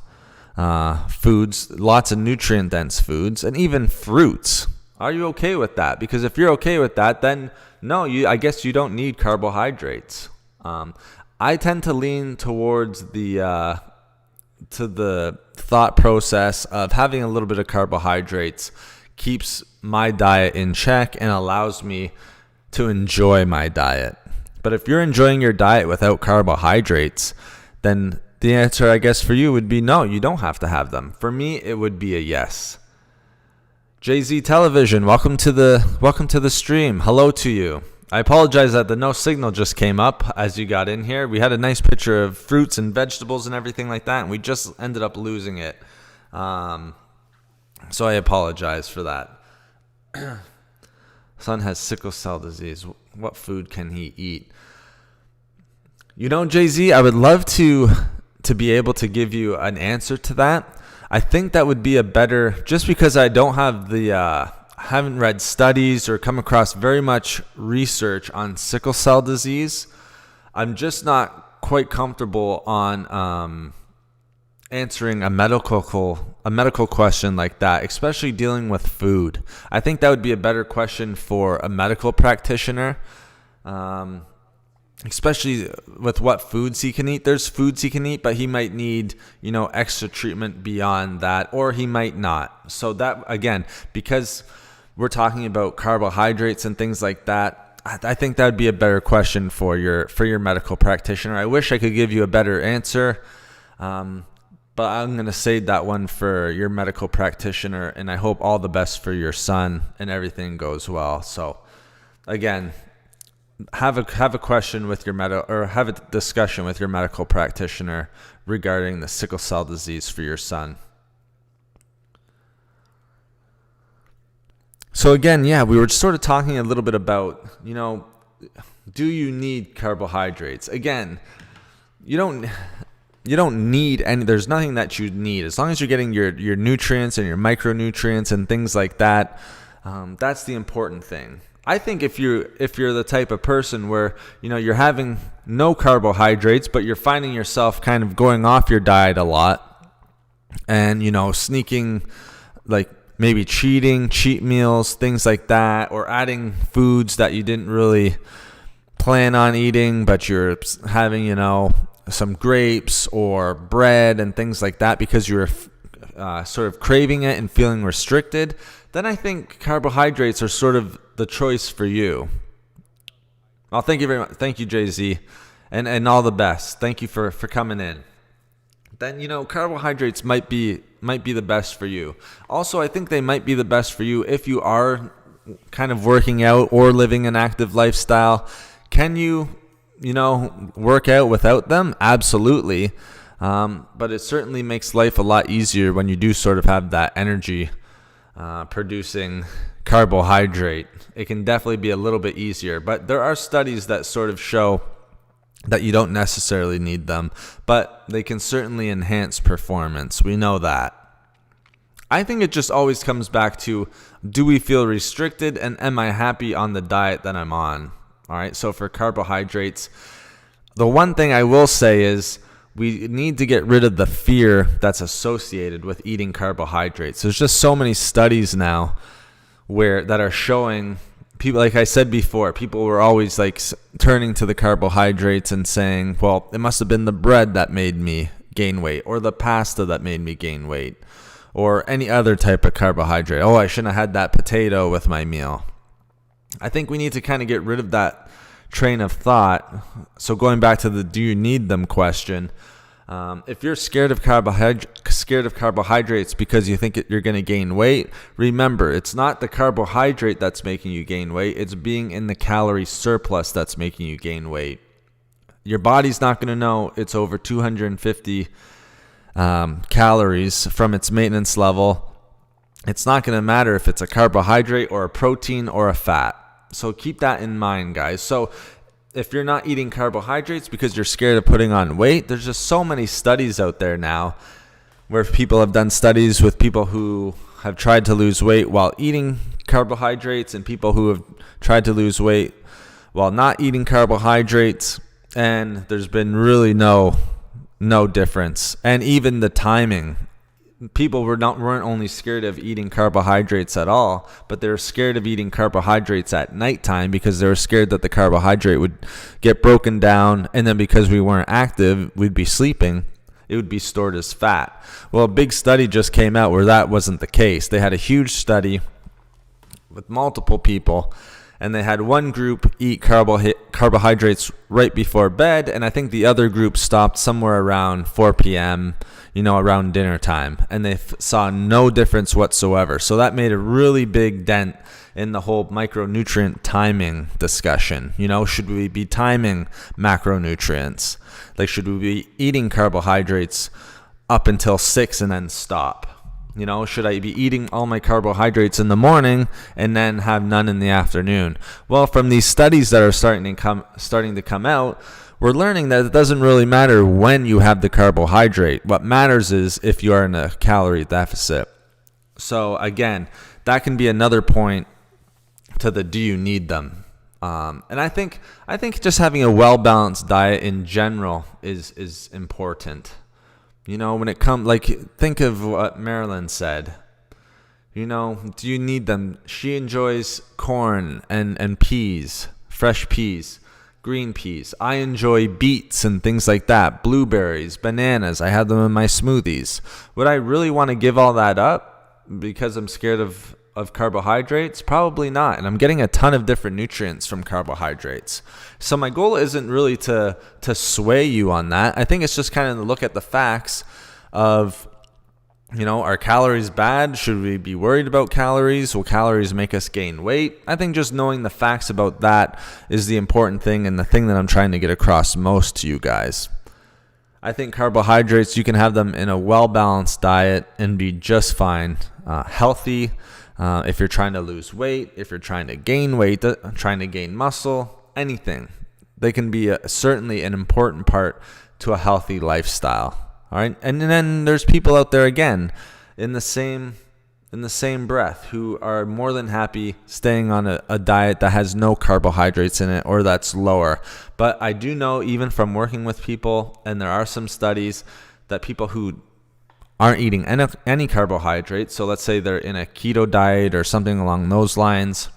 foods, lots of nutrient-dense foods, and even fruits. Are you okay with that? Because if you're okay with that, then no, I guess you don't need carbohydrates. I tend to lean towards the thought process of having a little bit of carbohydrates keeps my diet in check and allows me to enjoy my diet. But if you're enjoying your diet without carbohydrates, then the answer, I guess, for you would be no, you don't have to have them. For me, it would be a yes. JZ Television, welcome to the stream. Hello to you. I apologize that the no signal just came up as you got in here. We had a nice picture of fruits and vegetables and everything like that, and we just ended up losing it. So I apologize for that. Son has sickle cell disease. What food can he eat? JZ, I would love to be able to give you an answer to that. I think that would be a better, just because I don't have haven't read studies or come across very much research on sickle cell disease. I'm just not quite comfortable on answering a medical question like that, especially dealing with food. I think that would be a better question for a medical practitioner. Especially with what foods he can eat. There's foods he can eat, but he might need, extra treatment beyond that, or he might not. So that, again, because we're talking about carbohydrates and things like that, I think that would be a better question for your medical practitioner. I wish I could give you a better answer, but I'm going to save that one for your medical practitioner, and I hope all the best for your son and everything goes well. So, again, have a question with your have a discussion with your medical practitioner regarding the sickle cell disease for your son. So again, we were sort of talking a little bit about, do you need carbohydrates? Again, you don't need any. There's nothing that you need as long as you're getting your nutrients and your micronutrients and things like that. That's the important thing. I think if you're the type of person where you're having no carbohydrates, but you're finding yourself kind of going off your diet a lot, and sneaking, like maybe cheat meals, things like that, or adding foods that you didn't really plan on eating, but you're having some grapes or bread and things like that because you're sort of craving it and feeling restricted, then I think carbohydrates are sort of the choice for you. Well, thank you very much. Thank you, JZ, and all the best. Thank you for coming in. Then carbohydrates might be the best for you. Also, I think they might be the best for you if you are kind of working out or living an active lifestyle. Can you work out without them? Absolutely. But it certainly makes life a lot easier when you do sort of have that energy producing carbohydrate. It can definitely be a little bit easier, but there are studies that sort of show that you don't necessarily need them, but they can certainly enhance performance. We know that. I think it just always comes back to, do we feel restricted, and am I happy on the diet that I'm on? All right, so for carbohydrates, the one thing I will say is we need to get rid of the fear that's associated with eating carbohydrates. There's just so many studies now that are showing people, like I said before, people were always like turning to the carbohydrates and saying, well, it must have been the bread that made me gain weight, or the pasta that made me gain weight, or any other type of carbohydrate. Oh, I shouldn't have had that potato with my meal. I think we need to kind of get rid of that train of thought. So going back to the do you need them question, if you're scared of carbohydrates because you think you're going to gain weight, remember, it's not the carbohydrate that's making you gain weight. It's being in the calorie surplus that's making you gain weight. Your body's not going to know it's over 250 calories from its maintenance level It's not going to matter if it's a carbohydrate or a protein or a fat. So keep that in mind, guys. So if you're not eating carbohydrates because you're scared of putting on weight, there's just so many studies out there now where people have done studies with people who have tried to lose weight while eating carbohydrates and people who have tried to lose weight while not eating carbohydrates. And there's been really no difference. And even the timing. People weren't only scared of eating carbohydrates at all, but they were scared of eating carbohydrates at nighttime because they were scared that the carbohydrate would get broken down, and then because we weren't active, we'd be sleeping, it would be stored as fat. Well, a big study just came out where that wasn't the case. They had a huge study with multiple people, and they had one group eat carbohydrates right before bed, and I think the other group stopped somewhere around 4 p.m., around dinner time, and they saw no difference whatsoever. So that made a really big dent in the whole micronutrient timing discussion. Should we be timing macronutrients? Like, should we be eating carbohydrates up until 6 and then stop? Should I be eating all my carbohydrates in the morning and then have none in the afternoon? Well, from these studies that are starting to come out, we're learning that it doesn't really matter when you have the carbohydrate. What matters is if you are in a calorie deficit. So again, that can be another point to the do you need them? And I think just having a well-balanced diet in general is important. When it comes, think of what Marilyn said. Do you need them? She enjoys corn and peas, fresh peas, green peas. I enjoy beets and things like that, blueberries, bananas. I have them in my smoothies. Would I really want to give all that up because I'm scared of carbohydrates? Probably not. And I'm getting a ton of different nutrients from carbohydrates. So my goal isn't really to sway you on that. I think it's just kind of to look at the facts of, are calories bad? Should we be worried about calories? Will calories make us gain weight? I think just knowing the facts about that is the important thing and the thing that I'm trying to get across most to you guys. I think carbohydrates, you can have them in a well-balanced diet and be just fine. Healthy, if you're trying to lose weight, if you're trying to gain weight, trying to gain muscle, anything. They can be certainly an important part to a healthy lifestyle. All right, and then there's people out there again in the same breath who are more than happy staying on a diet that has no carbohydrates in it or that's lower. But I do know, even from working with people, and there are some studies that people who aren't eating any carbohydrates, so let's say they're in a keto diet or something along those lines,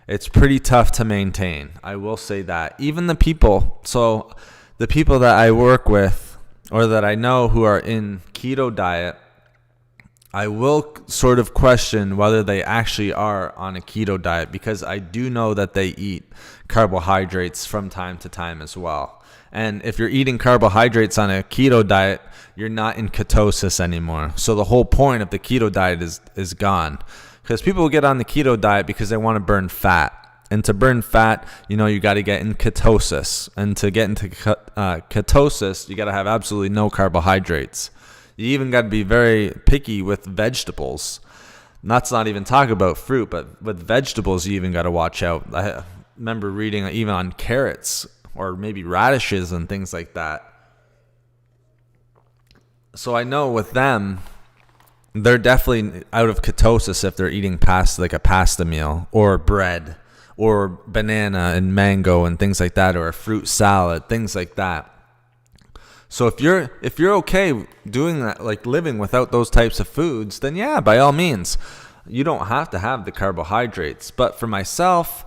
it's pretty tough to maintain. I will say that. Even the people that I work with or that I know who are in keto diet, I will sort of question whether they actually are on a keto diet, because I do know that they eat carbohydrates from time to time as well. And if you're eating carbohydrates on a keto diet, you're not in ketosis anymore. So the whole point of the keto diet is gone. Because people get on the keto diet because they want to burn fat. And to burn fat, you got to get in ketosis. And to get into ketosis, you got to have absolutely no carbohydrates. You even got to be very picky with vegetables. Let's not even talk about fruit, but with vegetables, you even got to watch out. I remember reading even on carrots or maybe radishes and things like that. So I know with them, they're definitely out of ketosis if they're eating pasta, like a pasta meal or bread or banana and mango and things like that, or a fruit salad, things like that. So if you're okay doing that, like living without those types of foods, then yeah, by all means, you don't have to have the carbohydrates. But for myself,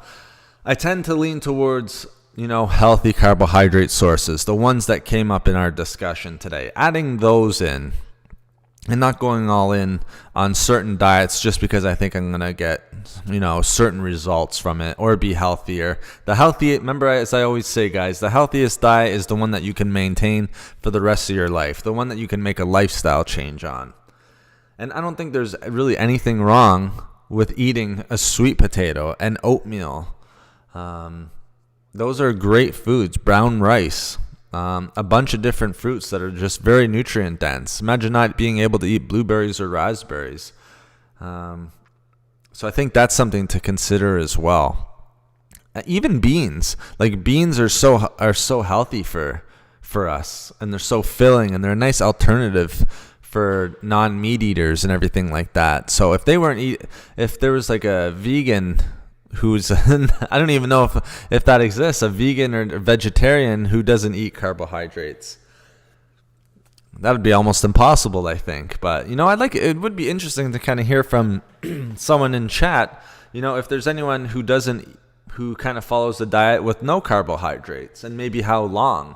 I tend to lean towards, healthy carbohydrate sources, the ones that came up in our discussion today, adding those in and not going all in on certain diets just because I think I'm going to get, certain results from it or be healthier. Remember, as I always say, guys, the healthiest diet is the one that you can maintain for the rest of your life, the one that you can make a lifestyle change on. And I don't think there's really anything wrong with eating a sweet potato and oatmeal. Those are great foods. Brown rice. A bunch of different fruits that are just very nutrient dense. Imagine not being able to eat blueberries or raspberries. So I think that's something to consider as well. Even beans, like beans are so healthy for us, and they're so filling, and they're a nice alternative for non-meat eaters and everything like that. So if there was like a vegan who's I don't even know if that exists, a vegan or a vegetarian who doesn't eat carbohydrates. That would be almost impossible, I think. But, it would be interesting to kind of hear from someone in chat, if there's anyone who kind of follows the diet with no carbohydrates, and maybe how long.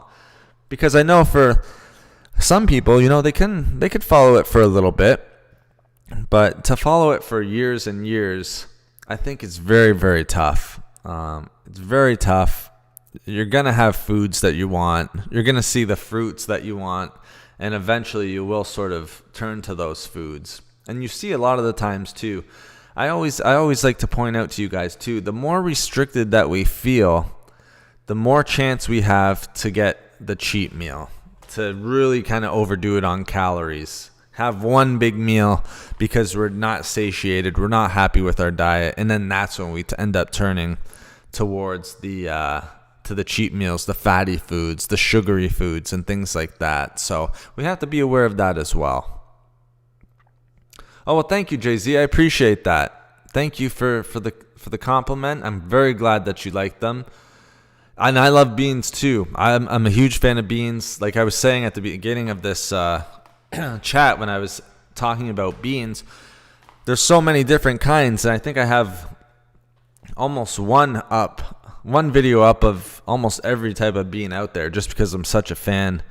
Because I know for some people, they could follow it for a little bit, but to follow it for years and years, I think it's very, very tough. It's very tough. You're going to have foods that you want. You're going to see the fruits that you want. And eventually you will sort of turn to those foods. And you see a lot of the times too. I always like to point out to you guys too, the more restricted that we feel, the more chance we have to get the cheat meal, to really kind of overdo it on calories. Have one big meal because we're not satiated, we're not happy with our diet, and then that's when we end up turning towards to the cheat meals, the fatty foods, the sugary foods, and things like that. So we have to be aware of that as well. Oh, well, thank you, Jay-Z. I appreciate that. Thank you for the compliment. I'm very glad that you like them. And I love beans too. I'm a huge fan of beans. Like I was saying at the beginning of this chat when I was talking about beans, there's so many different kinds, and I think I have almost one video up of almost every type of bean out there, just because I'm such a fan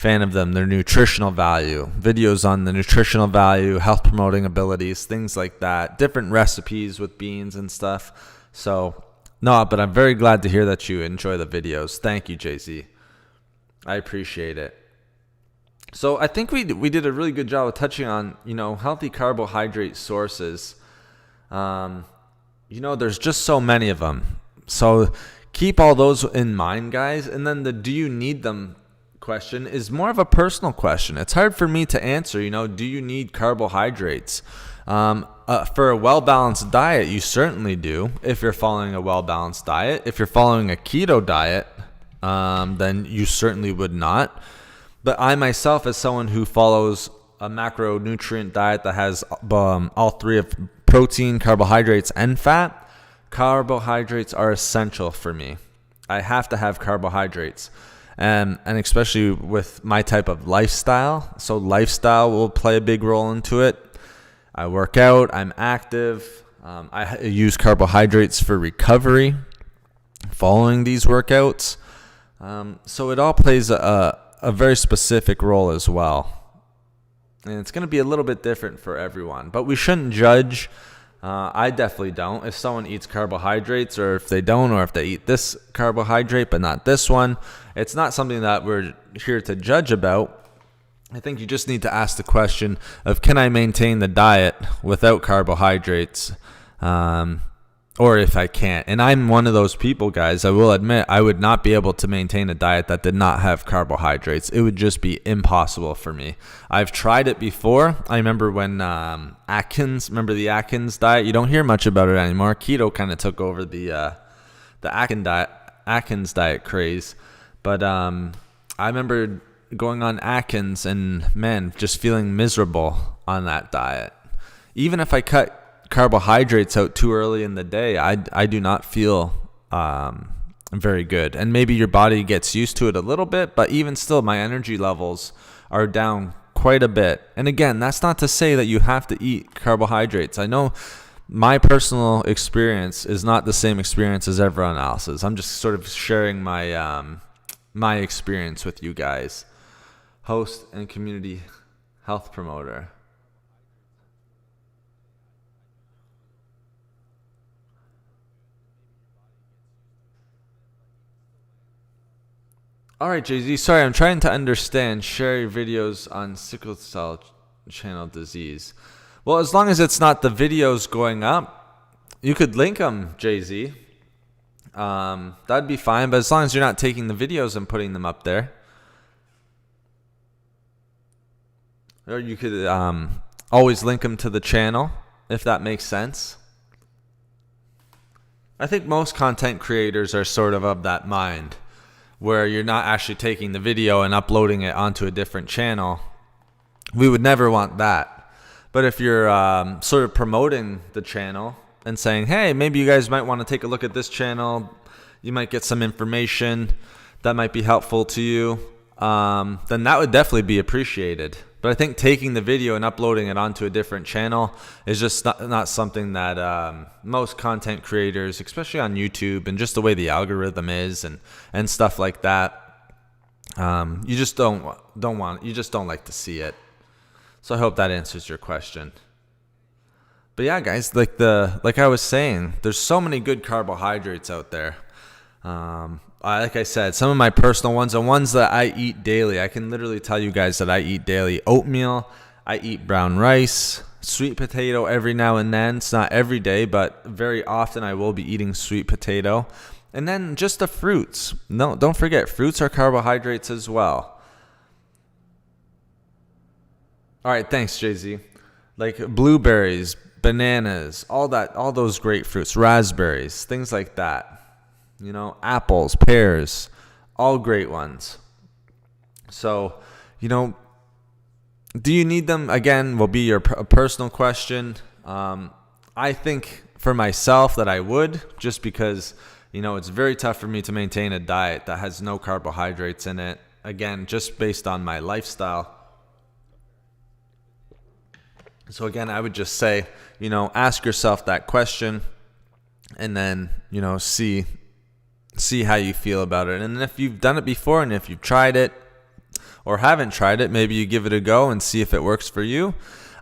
of them, their nutritional value, videos on the nutritional value, health promoting abilities, things like that, different recipes with beans and stuff. So no, but I'm very glad to hear that you enjoy the videos. Thank you, Jay-Z. I appreciate it. So I think we did a really good job of touching on, healthy carbohydrate sources. There's just so many of them. So keep all those in mind, guys. And then the do you need them question is more of a personal question. It's hard for me to answer, do you need carbohydrates? For a well-balanced diet, you certainly do. If you're following a well-balanced diet, if you're following a keto diet, then you certainly would not. But I myself, as someone who follows a macronutrient diet that has all three of protein, carbohydrates, and fat, carbohydrates are essential for me. I have to have carbohydrates. And especially with my type of lifestyle. So lifestyle will play a big role into it. I work out, I'm active. I use carbohydrates for recovery following these workouts. So it all plays a very specific role as well. And it's going to be a little bit different for everyone. But we shouldn't judge. I definitely don't. If someone eats carbohydrates, or if they don't, or if they eat this carbohydrate but not this one, it's not something that we're here to judge about. I think you just need to ask the question of, can I maintain the diet without carbohydrates? Or if I can't. And I'm one of those people, guys. I will admit, I would not be able to maintain a diet that did not have carbohydrates. It would just be impossible for me. I've tried it before. I remember when the Atkins diet? You don't hear much about it anymore. Keto kind of took over the Atkins diet craze. But I remember going on Atkins and, man, just feeling miserable on that diet. Even if I cut carbohydrates out too early in the day, I do not feel very good. And maybe your body gets used to it a little bit, but even still, my energy levels are down quite a bit. And again, that's not to say that you have to eat carbohydrates. I know my personal experience is not the same experience as everyone else's. I'm just sort of sharing my experience with you guys. Host and community health promoter. All right, Jay-Z. Sorry, I'm trying to understand. Share your videos on sickle cell channel disease. Well, as long as it's not the videos going up, you could link them, Jay-Z. That'd be fine. But as long as you're not taking the videos and putting them up there. Or you could always link them to the channel if that makes sense. I think most content creators are sort of that mind, where you're not actually taking the video and uploading it onto a different channel. We would never want that. But if you're sort of promoting the channel and saying, hey, maybe you guys might want to take a look at this channel, you might get some information that might be helpful to you, then that would definitely be appreciated. But I think taking the video and uploading it onto a different channel is just not something that most content creators, especially on YouTube and just the way the algorithm is and stuff like that, you just don't like to see it. So I hope that answers your question. But yeah, guys, like I was saying, there's so many good carbohydrates out there. Like I said, some of my personal ones are ones that I eat daily. I can literally tell you guys that I eat daily oatmeal. I eat brown rice, sweet potato every now and then. It's not every day, but very often I will be eating sweet potato. And then just the fruits. No, don't forget, fruits are carbohydrates as well. All right, thanks, Jay-Z. Like blueberries, bananas, all those great fruits, raspberries, things like that. You know, apples, pears, all great ones. So, you know, do you need them? Again, will be your personal question. I think for myself that I would, just because, you know, it's very tough for me to maintain a diet that has no carbohydrates in it. Again, just based on my lifestyle. So again, I would just say, you know, ask yourself that question and then, you know, see how you feel about it. And if you've done it before and if you've tried it or haven't tried it, maybe you give it a go and see if it works for you.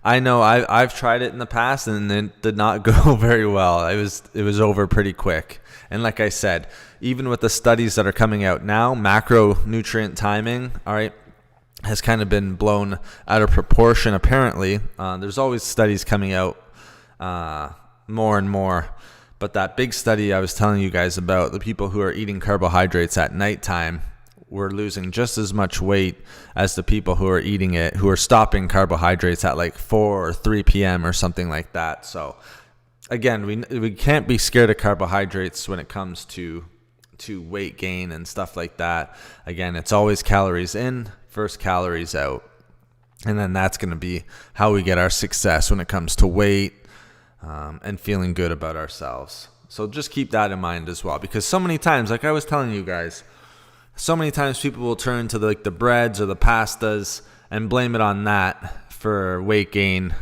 I know I've tried it in the past and it did not go very well. It was over pretty quick. And like I said, even with the studies that are coming out now, macronutrient timing, all right, has kind of been blown out of proportion apparently. There's always studies coming out more and more. But that big study I was telling you guys about, the people who are eating carbohydrates at nighttime were losing just as much weight as the people who are eating it, who are stopping carbohydrates at like 4 or 3 p.m. or something like that. So again, we can't be scared of carbohydrates when it comes to weight gain and stuff like that. Again, it's always calories in, first calories out. And then that's going to be how we get our success when it comes to weight. And feeling good about ourselves. So just keep that in mind as well, because so many times, like I was telling you guys, so many times people will turn to the breads or the pastas and blame it on that for weight gain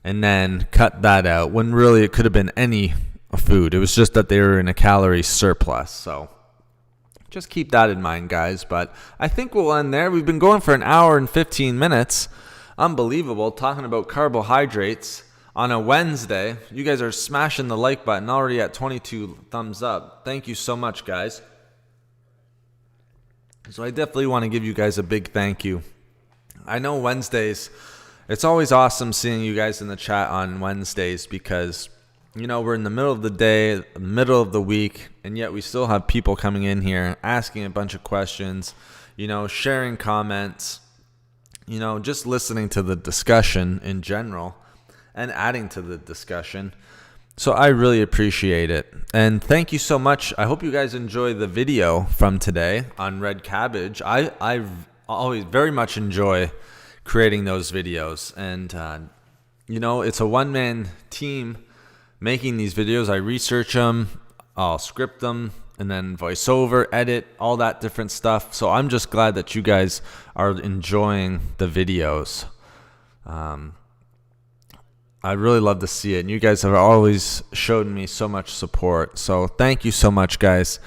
and then cut that out when really it could have been any food. It was just that they were in a calorie surplus. So just keep that in mind, guys. But I think we'll end there. We've been going for an hour and 15 minutes. Unbelievable, talking about carbohydrates. On a Wednesday, you guys are smashing the like button, already at 22 thumbs up. Thank you so much, guys. So I definitely want to give you guys a big thank you. I know Wednesdays, it's always awesome seeing you guys in the chat on Wednesdays because, you know, we're in the middle of the day, middle of the week, and yet we still have people coming in here asking a bunch of questions, you know, sharing comments, you know, just listening to the discussion in general. And adding to the discussion. So I really appreciate it. And thank you so much. I hope you guys enjoy the video from today on red cabbage. I always very much enjoy creating those videos. And, you know, it's a one-man team making these videos. I research them, I'll script them, and then voiceover, edit, all that different stuff. So I'm just glad that you guys are enjoying the videos. I really love to see it, and you guys have always showed me so much support. So thank you so much, guys.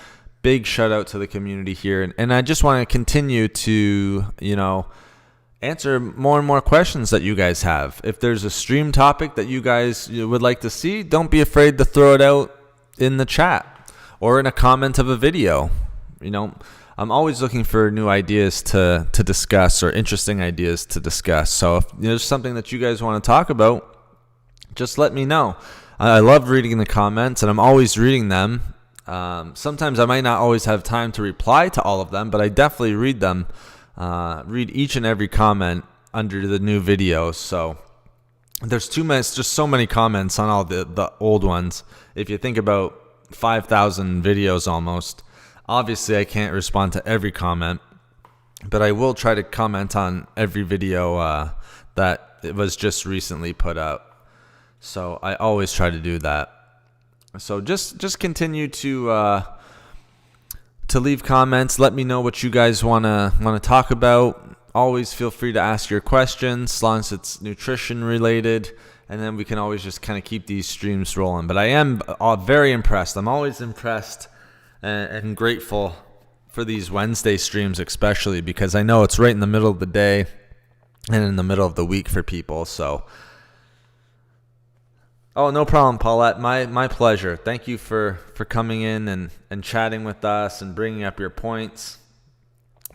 Big shout out to the community here, and I just want to continue to, you know, answer more and more questions that you guys have. If there's a stream topic that you guys would like to see, don't be afraid to throw it out in the chat or in a comment of a video. You know, I'm always looking for new ideas to discuss or interesting ideas to discuss. So if there's something that you guys want to talk about, just let me know. I love reading the comments, and I'm always reading them. Sometimes I might not always have time to reply to all of them, but I definitely read them. Read each and every comment under the new videos. So there's just so many comments on all the old ones. If you think about 5,000 videos almost, obviously I can't respond to every comment, but I will try to comment on every video that it was just recently put out. So I always try to do that. So just continue to leave comments. Let me know what you guys wanna talk about. Always feel free to ask your questions, as long as it's nutrition related, and then we can always just kind of keep these streams rolling. But I am very impressed. I'm always impressed and grateful for these Wednesday streams, especially because I know it's right in the middle of the day and in the middle of the week for people. So, oh, no problem, Paulette. My pleasure. Thank you for coming in and chatting with us and bringing up your points.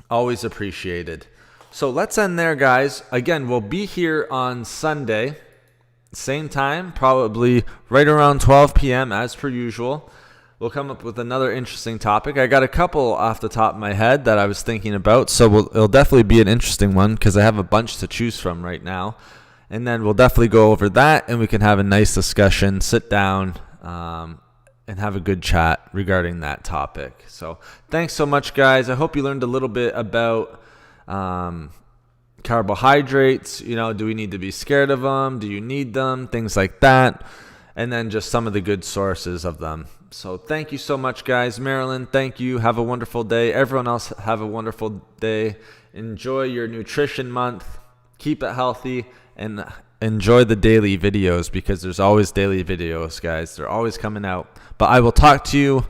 Always appreciated. So let's end there, guys. Again, we'll be here on Sunday, same time, probably right around 12 p.m. as per usual. We'll come up with another interesting topic. I got a couple off the top of my head that I was thinking about, so it'll definitely be an interesting one because I have a bunch to choose from right now. And then we'll definitely go over that, and we can have a nice discussion, sit down, and have a good chat regarding that topic. So thanks so much, guys. I hope you learned a little bit about carbohydrates. Do we need to be scared of them? Do you need them? Things like that. And then just some of the good sources of them. So thank you so much, guys. Marilyn, thank you. Have a wonderful day. Everyone else, have a wonderful day. Enjoy your nutrition month. Keep it healthy and enjoy the daily videos, because there's always daily videos, guys. They're always coming out. But I will talk to you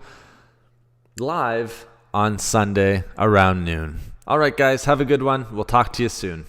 live on Sunday around noon. All right, guys, have a good one. We'll talk to you soon.